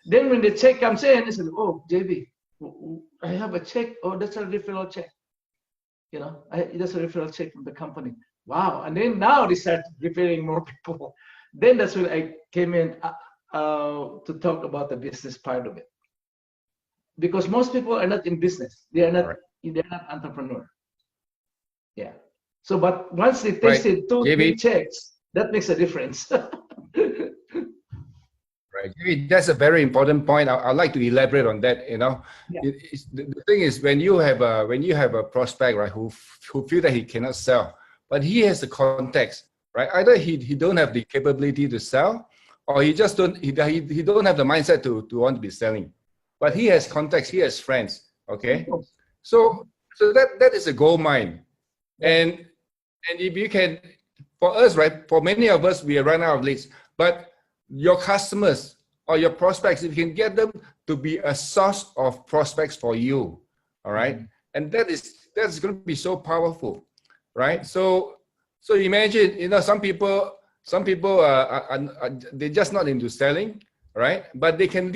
Then when the check comes in, they said, oh, Jayvee, I have a check. Oh, that's a referral check. You know, that's a referral check from the company. Wow. And then now they start referring more people. Then that's when I came in to talk about the business part of it. Because most people are not in business. They're not entrepreneur. Yeah. So, but once they tasted 2-3 checks, that makes a difference. Right. That's a very important point. I'd like to elaborate on that. You know, the thing is, when you have a prospect, right, who feel that he cannot sell, but he has the context, right? Either he don't have the capability to sell, or he just don't he don't have the mindset to want to be selling, but he has context, he has friends. Okay, so that is a gold mine, and if you can, for us, right, for many of us, we run out of leads, but your customers or your prospects, if you can get them to be a source of prospects for you, all right, and that's going to be so powerful, right? So imagine, you know, some people they're just not into selling, right? But they can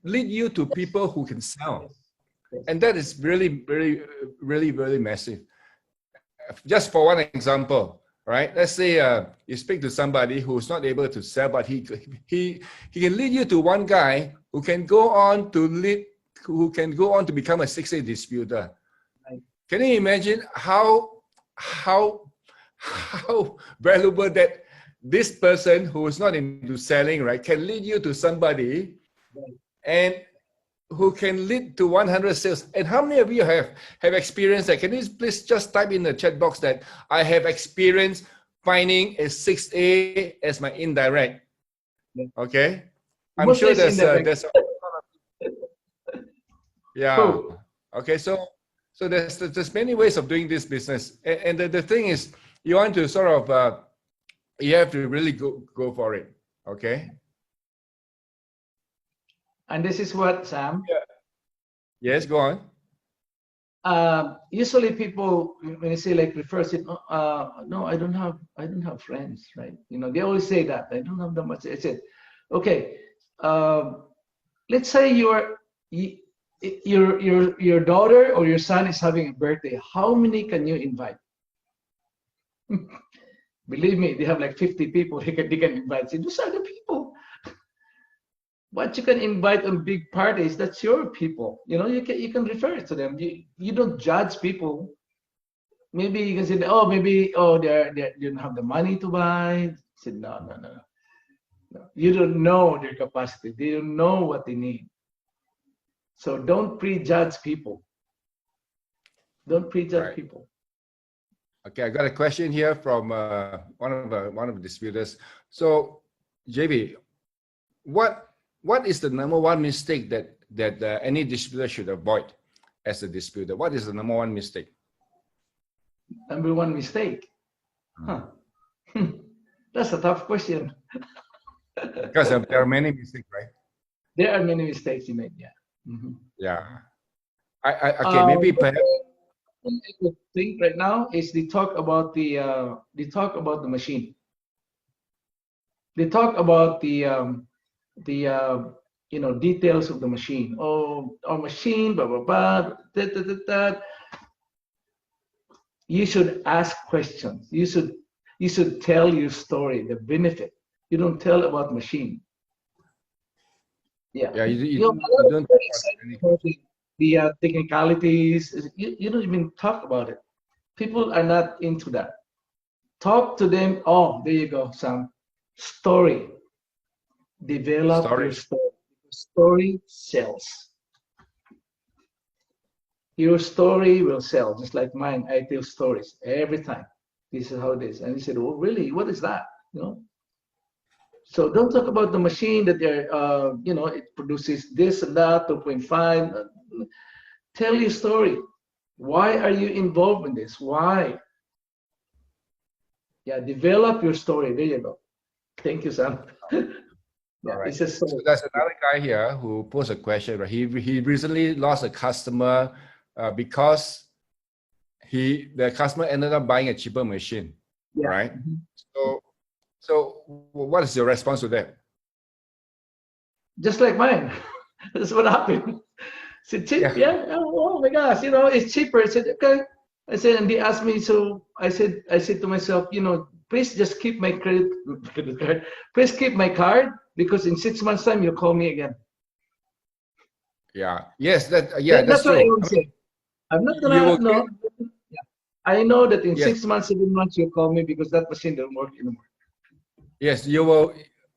lead you to people who can sell, and that is really, really, really, really massive. Just for one example, right? Let's say you speak to somebody who's not able to sell, but he can lead you to one guy who can go on to become a 6A distributor. Right. Can you imagine how valuable that this person who is not into selling, right, can lead you to somebody, and who can lead to 100 sales? And how many of you have experienced that? Can you please just type in the chat box that I have experience finding a 6A as my indirect? Okay, I'm sure there's yeah. Cool. Okay, so there's many ways of doing this business, and the thing is, you want to sort of you have to really go for it. Okay. And this is what, Sam? Yeah. Yes, go on. Usually people, when you say like refers it, no, I don't have friends, right? You know, they always say that. I don't have that much. I said, okay, let's say your daughter or your son is having a birthday. How many can you invite? Believe me, they have like 50 people they can invite. Say, those are the people. What you can invite on big parties, that's your people. You can refer to them. You don't judge people. Maybe you can say, oh, maybe they don't have the money to buy. Say, no, no, no, no. You don't know their capacity. They don't know what they need. So don't prejudge people. Don't prejudge people. Okay, I got a question here from one of the distributors. So, Jayvee, what is the number one mistake that any distributor should avoid as a distributor? What is the number one mistake? Number one mistake? Huh. That's a tough question. Because there are many mistakes, right? There are many mistakes you made, yeah. Yeah. Okay, maybe perhaps. I would think right now is they talk about the machine. They talk about the details of the machine. Oh, our machine, blah blah blah. You should ask questions. You should tell your story, the benefit. You don't tell about machine. Yeah. You don't about the technicalities. You don't even talk about it. People are not into that. Talk to them. Oh, there you go, Sam. Story. Develop your story. Story sells. Your story will sell, just like mine. I tell stories every time. This is how it is. And he said, "Oh, really? What is that?" So don't talk about the machine that they're, it produces this and that, 2.5. Tell your story. Why are you involved in this? Why? Yeah, develop your story. There you go. Thank you, Sam. Yeah, right. So there's another guy here who posed a question. Right? He recently lost a customer because the customer ended up buying a cheaper machine. Yeah. Right. So what is your response to that? Just like mine. That's what happened. Said cheap, yeah. Oh my gosh, it's cheaper. I said, okay. I said, and they asked me, so I said to myself, please just keep my credit card. Please keep my card because in 6 months' time you'll call me again. Yeah. Yes. That's what true. I would say. I'm not gonna. I know that in 6 months, 7 months you'll call me because that machine doesn't work anymore. Yes, you will.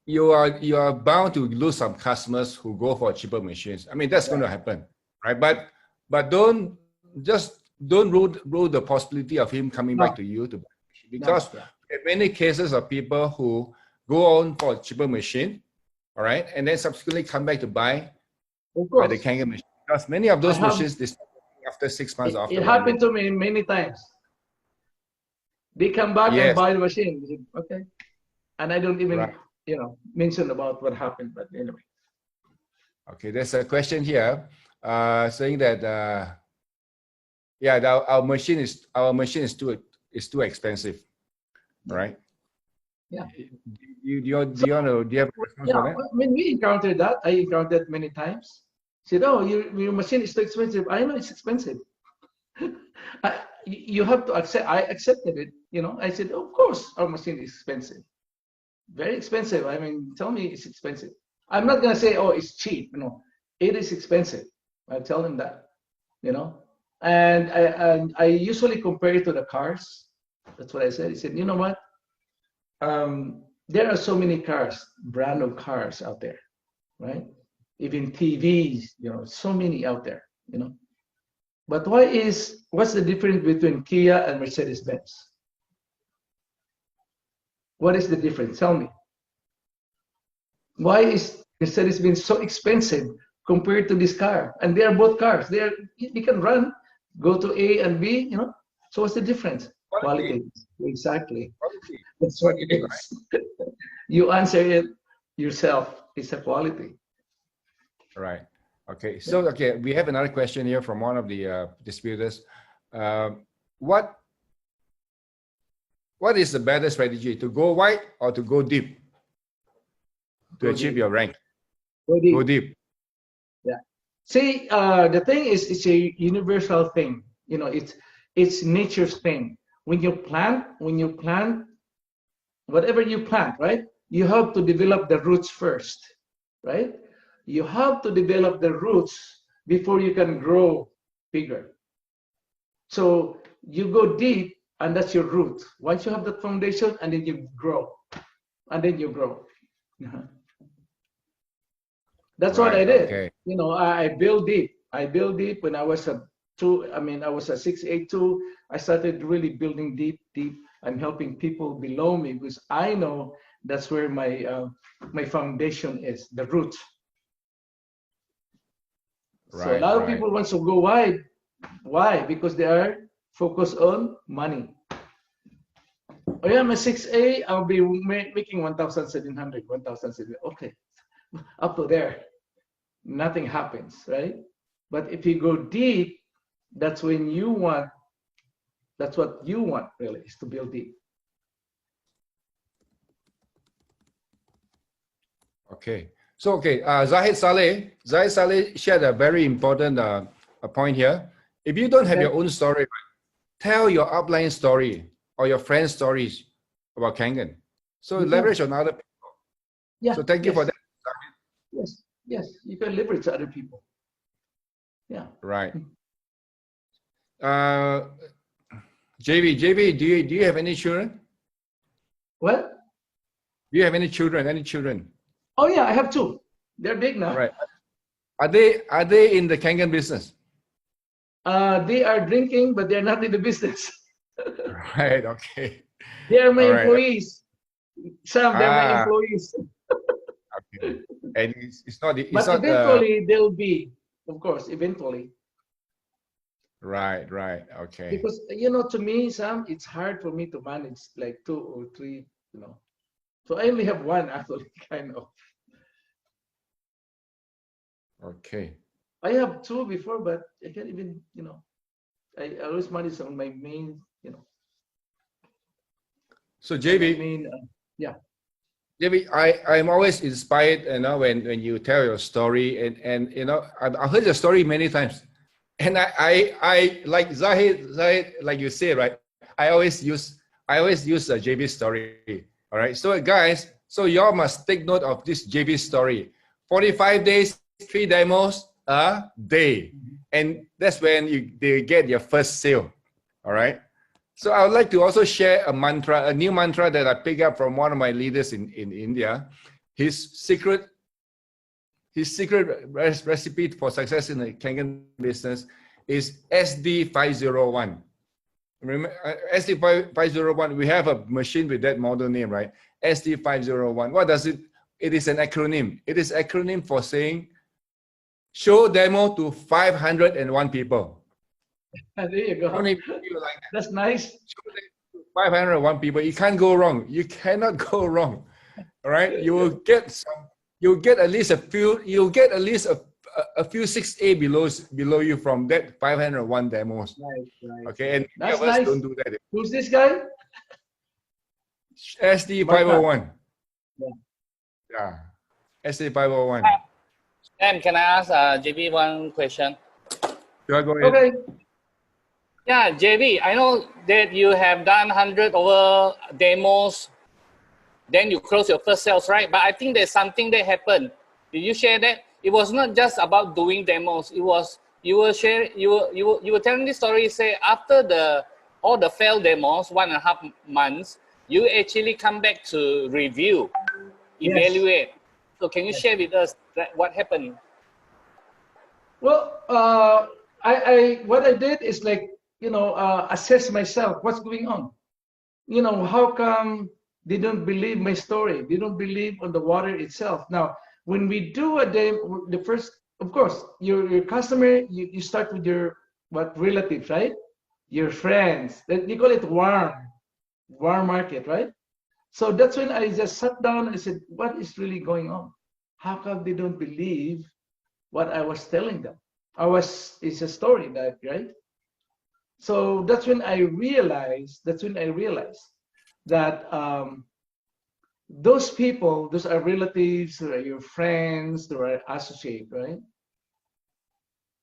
You are bound to lose some customers who go for cheaper machines. I mean, that's going to happen, right? But don't rule the possibility of him coming back to you because there are many cases of people who go on for a cheaper machine, all right, and then subsequently come back to buy the Kangen machine because many of those machines they stop after 6 months. It happened to me many times. They come back and buy the machine. Okay. And I don't even, mention about what happened, but anyway. Okay, there's a question here saying that our machine is too expensive, right? Yeah. Do you have a response for that? I mean, we encountered that. I encountered many times. Said, "Oh, your machine is too expensive." I know it's expensive. You have to accept. I accepted it. I said, "Of course, our machine is expensive." Very expensive. I mean, tell me it's expensive. I'm not gonna say, oh, it's cheap. It is expensive. I tell them that, And I usually compare it to the cars. That's what I said. He said, you know what? There are so many cars, brand new cars out there, right? Even TVs, so many out there, But what's the difference between Kia and Mercedes-Benz? What is the difference? Tell me. Why is Mercedes-Benz so expensive compared to this car? And they are both cars. They can run, go to A and B, So what's the difference? Quality. Exactly. Quality. That's what it is. Right. You answer it yourself. It's a quality. Right. Okay. So, we have another question here from one of the distributors. What is the better strategy, to go wide or to go deep to achieve your rank? Go deep. Yeah. See, the thing is, it's a universal thing. It's nature's thing. When you plant whatever you plant, right? You have to develop the roots first, right? You have to develop the roots before you can grow bigger. So you go deep, and that's your root. Once you have that foundation, and then you grow, and then you grow. That's what I Right. did. Okay. You know, I built deep. I built deep when I was a two. I mean, I was a 682. I started really building deep, deep. I'm helping people below me because I know that's where my foundation is, the root. So a Right. lot of Right. people want to go wide. Why? Because they are focused on money. Oh yeah, I'm a 6A. I'll be making 1,700, 1,700. Okay, up to there, nothing happens, right? But if you go deep, that's when you want. That's what you want, really, is to build deep. Okay. So, okay, Zahid Saleh shared a very important a point here. If you don't have Okay. your own story, tell your upline story or your friend's stories about Kangen. So You leverage can. on other people. Yeah. So thank you for Yes. that. Yes. Yes. You can leverage other people. Yeah. Right. JV, do you have any children? What? Do you have any children? Any children? Oh yeah, I have two. They're big now. Right. Are they in the Kangen business? They are drinking, but they're not in the business. Right. Okay. They are my All right. employees. Some, they're my Ah. employees. Okay. And it's not. It's But not. eventually they'll be, of course, eventually. Right. Right. Okay. Because you know, to me, Sam, it's hard for me to manage like two or three, you know. So I only have one actually, kind of. Okay. I have two before, but I can't even, you know, I always manage on my main, you know, So on my JV, main, yeah. JV, I'm always inspired, you know, when you tell your story, and you know, I heard your story many times, and I like Zahid, like you say, right? I always use a JV story. All right. So guys, so y'all must take note of this JV story. 45 days, 3 demos a day, and that's when they get your first sale. All right. So I would like to also share a mantra, a new mantra that I picked up from one of my leaders in India. His secret recipe for success in the Kangen business is SD501. Remember, SD501, we have a machine with that model name, right? SD501. What does it? It is an acronym. It is acronym for saying, show demo to 501 people. And there you go. Don't even feel like that. That's nice. 501 people. You can't go wrong. You cannot go wrong. All right. You will get some. You'll get at least a few. You'll get at least a few 6A below you from that 501 demos. Right. Okay. And many That's of us nice. don't do that. Who's this guy? SD501. Yeah. Yeah. SD501. Sam, can I ask JB one question? Sure, go ahead. Okay. Yeah, JB, I know that you have done 100 over demos, then you close your first sales, right? But I think there's something that happened. Did you share that? It was not just about doing demos. It was you were telling this story. Say after all the failed demos, 1.5 months, you actually come back to review, evaluate. Yes. So can you share with us what happened? Well, what I did is like, you know, assess myself. What's going on? You know, how come they don't believe my story? They don't believe on the water itself. Now, when we do a demo, the first, of course, your customer, you start with your relatives, right? Your friends. That you call it warm market, right? So that's when I just sat down and said, what is really going on? How come they don't believe what I was telling them? It's a story, that, right? So that's when I realized that those people, those are relatives, those are your friends, they are associates, right?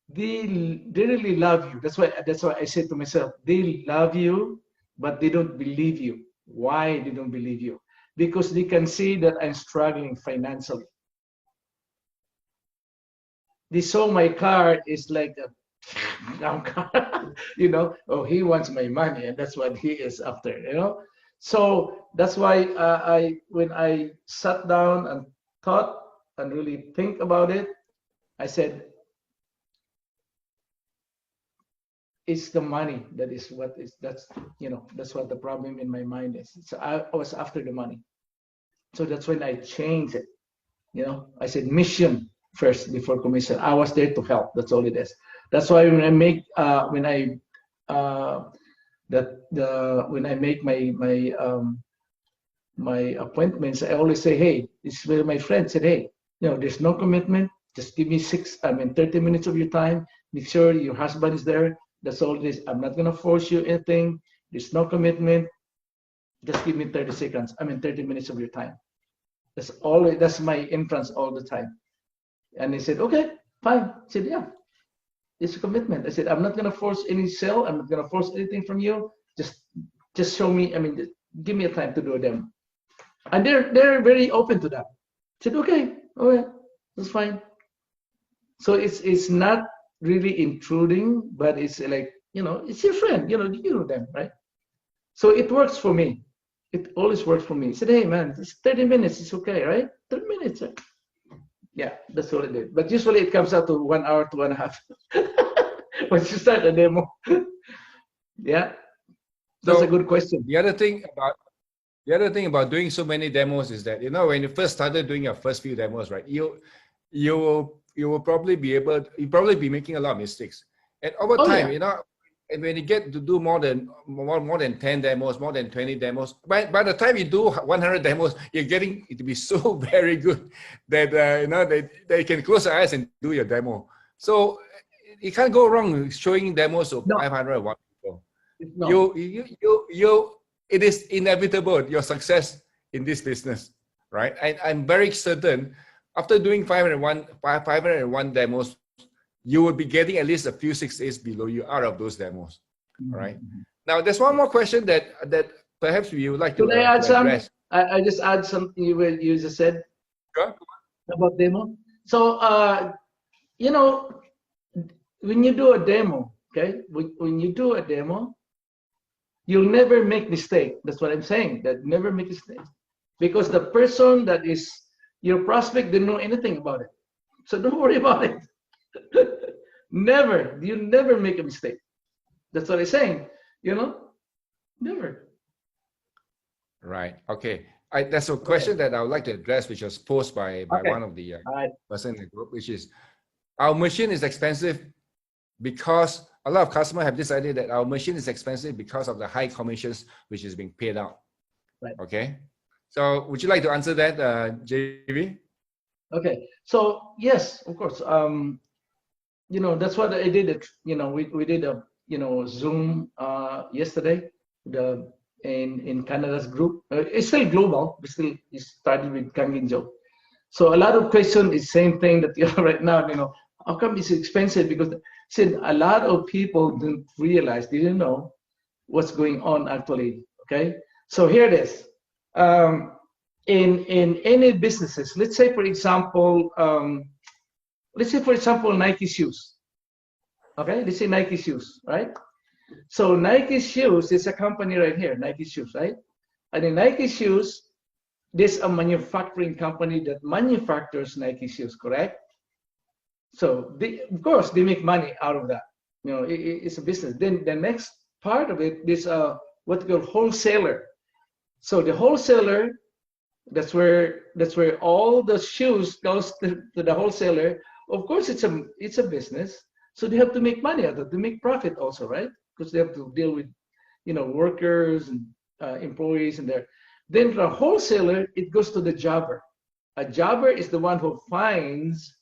They really love you. That's why I said to myself, they love you, but they don't believe you. Why they don't believe you? because they can see that I'm struggling financially. They saw my car is like a down car, you know. Oh, he wants my money, and that's what he is after, you know. So that's why when I sat down and thought and really think about it, I said, it's the money that is what is that's what the problem in my mind is. So I was after the money. So that's when I changed it. You know, I said mission first before commission. I was there to help. That's all it is. That's why when I make when I make my appointments, I always say, hey, this is where my friend said, hey, you know, there's no commitment. Just give me 30 minutes of your time. Make sure your husband is there. That's all it is. I'm not gonna force you anything. There's no commitment. Just give me 30 minutes of your time. That's my entrance all the time. And he said, okay, fine. I said, yeah, it's a commitment. I said, I'm not gonna force any sale. I'm not gonna force anything from you. Just show me, give me a time to do a demo. And they're very open to that. I said, okay, all right, that's fine. So it's not really intruding, but it's like, you know, it's your friend, you know them, right? So it works for me. It always works for me. I said, hey man, it's 30 minutes, it's okay, right? 30 minutes. Right? Yeah, that's what it is. But usually it comes out to 1 hour, 2.5 once you start a demo. Yeah, that's a good question. The other thing about doing so many demos is that, you know, when you first started doing your first few demos, right, you will probably be making a lot of mistakes. And over time, you know, and when you get to do more than 10 demos, more than 20 demos, by the time you do 100 demos, you're getting it to be so very good that you know, they can close their eyes and do your demo. So you can't go wrong showing demos of 500 people. No. It is inevitable, your success in this business, right? I'm very certain after doing 501 demos, you will be getting at least a few 6 A's below you out of those demos. All right. Now, there's one more question that perhaps you would like to address. I just add something you just said about demo. So, you know, when you do a demo, okay, when you do a demo, you'll never make mistake. That's what I'm saying. That never make mistake, because the person that is your prospect didn't know anything about it. So don't worry about it. Never. You never make a mistake. That's what I'm saying. You know, never. Right. Okay. That's a question that I would like to address, which was posed by one of the person in the group, which is, our machine is expensive because a lot of customers have this idea that our machine is expensive because of the high commissions which is being paid out. Right. Okay. So would you like to answer that, Jayvee? Okay. So yes, of course. You know, that's what I did. You know, we did a Zoom yesterday. In Canada's group. It's still global. We still started with Kanginjo. So a lot of question is same thing that you have right now. You know, how come it's expensive? Because a lot of people didn't know what's going on actually. Okay, so here it is. In any businesses, let's say for example, Nike shoes. Okay, let's say Nike shoes, right? So Nike shoes is a company right here, Nike shoes, right? And in Nike shoes, there's a manufacturing company that manufactures Nike shoes, correct? So of course they make money out of that. You know, it's a business. Then the next part of it is what we call wholesaler. So the wholesaler, that's where all the shoes goes to the wholesaler. Of course, it's a business, so they have to make money out of it. They make profit also, right? Because they have to deal with, you know, workers and employees and there. Then the wholesaler, it goes to the jobber. A jobber is the one who finds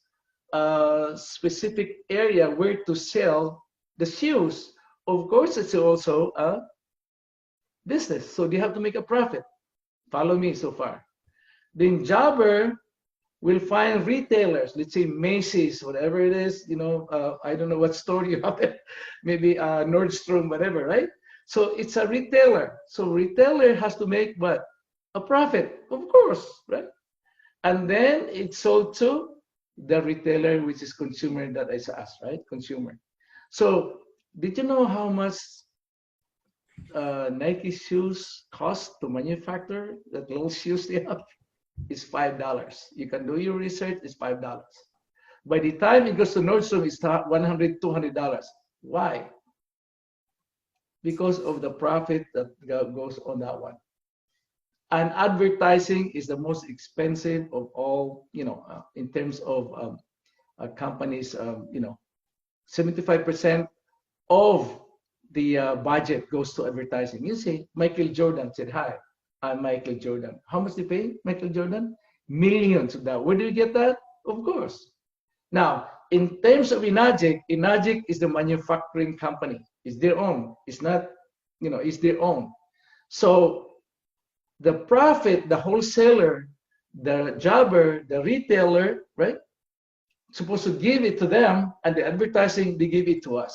a specific area where to sell the shoes. Of course, it's also a business, so they have to make a profit. Follow me so far. Then jobber will find retailers, let's say Macy's, whatever it is, you know, I don't know what store you have there, maybe Nordstrom, whatever, right? So it's a retailer. So retailer has to make what? a profit, of course, right? And then it's sold to the retailer, which is consumer, that is us, right? Consumer. So did you know how much Nike shoes cost to manufacture? That little shoes they have is $5. You can do your research. It's $5. By the time it goes to Nordstrom, it's $100, $200. Why? Because of the profit that goes on that one. And advertising is the most expensive of all, in terms of companies, 75% of the budget goes to advertising. You see, Michael Jordan said, "Hi, I'm Michael Jordan." How much they pay Michael Jordan? Millions of that. Where do you get that? Of course. Now, in terms of Enagic, Enagic is the manufacturing company. It's their own. It's not, it's their own. So the profit, the wholesaler, the jobber, the retailer, right, supposed to give it to them, and the advertising, they give it to us.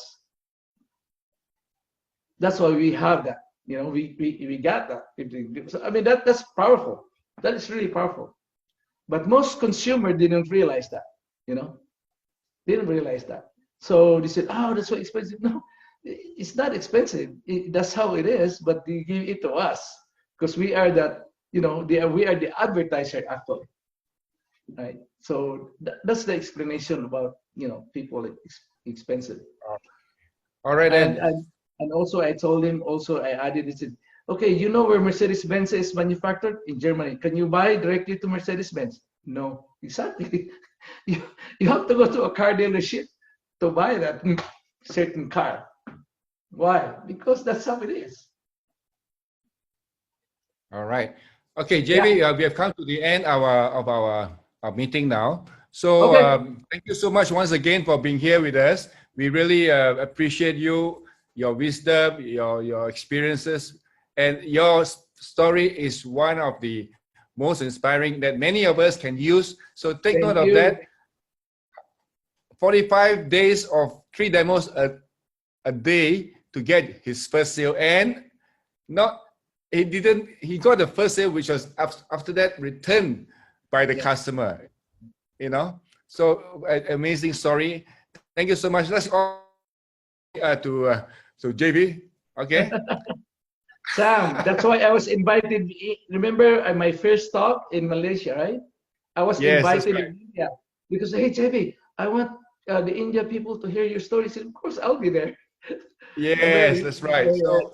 That's why we have that. We got that. I mean, that's powerful. That is really powerful. But most consumers didn't realize that. Didn't realize that. So they said, "Oh, that's so expensive." No, it's not expensive. That's how it is. But they give it to us because we are that. We are the advertiser actually, right? So that's the explanation about people expensive. All right, and also I told him. Also I added. He said, "Okay, you know where Mercedes-Benz is manufactured? In Germany. Can you buy directly to Mercedes-Benz?" No, exactly. You have to go to a car dealership to buy that certain car. Why? Because that's how it is. all right. Okay, Jayvee, we have come to the end of our meeting now. So Okay. thank you so much once again for being here with us. We really appreciate you, your wisdom, your experiences, and your story is one of the most inspiring that many of us can use. So take note of that. 45 days of 3 demos a day to get his first sale, and he got the first sale, which was after that returned by the customer. So amazing story. Thank you so much. Let's all to Jayvee. Okay. Sam, that's why I was invited. Remember my first talk in Malaysia, right? I was invited in India because, hey, Jayvee, I want the India people to hear your story. I said, of course, I'll be there. Yes, that's right. So,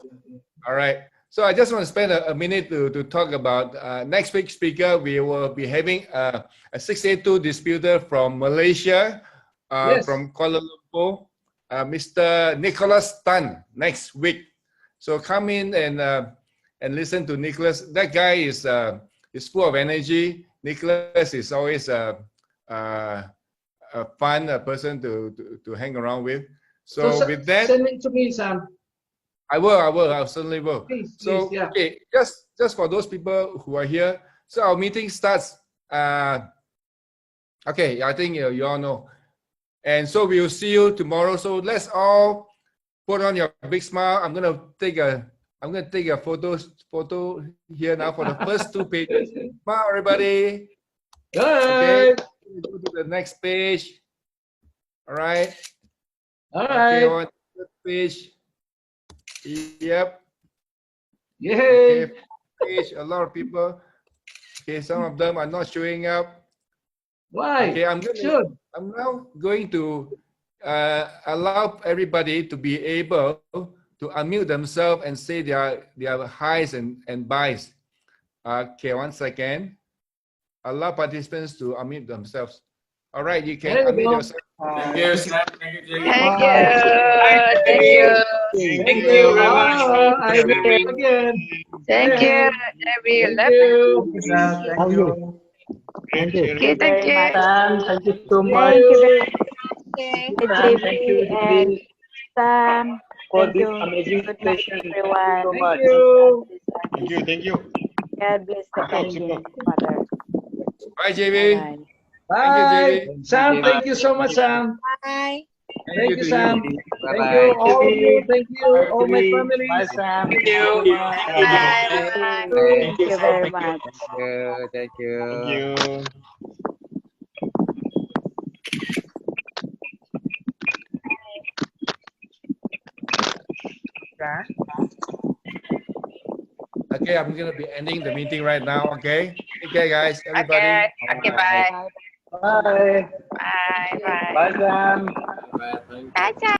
all right. So I just want to spend a minute to talk about next week's speaker. We will be having a 682 disputer from Malaysia, from Kuala Lumpur, Mr. Nicholas Tan next week. So come in and listen to Nicholas. That guy is full of energy. Nicholas is always a fun person to hang around with. So with that, send it to me, Sam. I certainly will. Please, so yeah. Okay, just for those people who are here. So our meeting starts. Okay, I think you all know. And so we will see you tomorrow. So let's all put on your big smile. I'm gonna take a photo here now for the first 2 pages. Smile, everybody. Bye. Okay, go to the next page. All right. All right. Okay, on the page. Yep. Yay. Okay, page. A lot of people. Okay, some of them are not showing up. Why? Okay, I'm now going to allow everybody to be able to unmute themselves and say their highs and buys. Okay, 1 second. Allow participants to unmute themselves. All right, you can unmute yourself. Yes. Thank you. Thank you. Thank you very much. I will again. Thank you. Jayvee. Thank you. Thank you. Thank you. Okay, thank you. Sam, thank you so Thank much. you. Sam, thank you, and Sam. for Thank this you. amazing Good night, session. everyone. So much. Thank you. Thank you. God bless the country, Father. Bye, Jayvee. Bye. Thank you, Bye. Jayvee. Sam, thank you so much, Sam. Bye. Thank you, to Sam. you. Thank you, all of you. Thank you, all my family. Bye, Sam. Thank you. Bye. Thank you very much. Thank you. Thank you. Okay, I'm gonna be ending the meeting right now. Okay, take care, guys. Everybody. Okay. Okay, bye. Bye. Bye. Bye. Bye, Sam. Bye. Bye,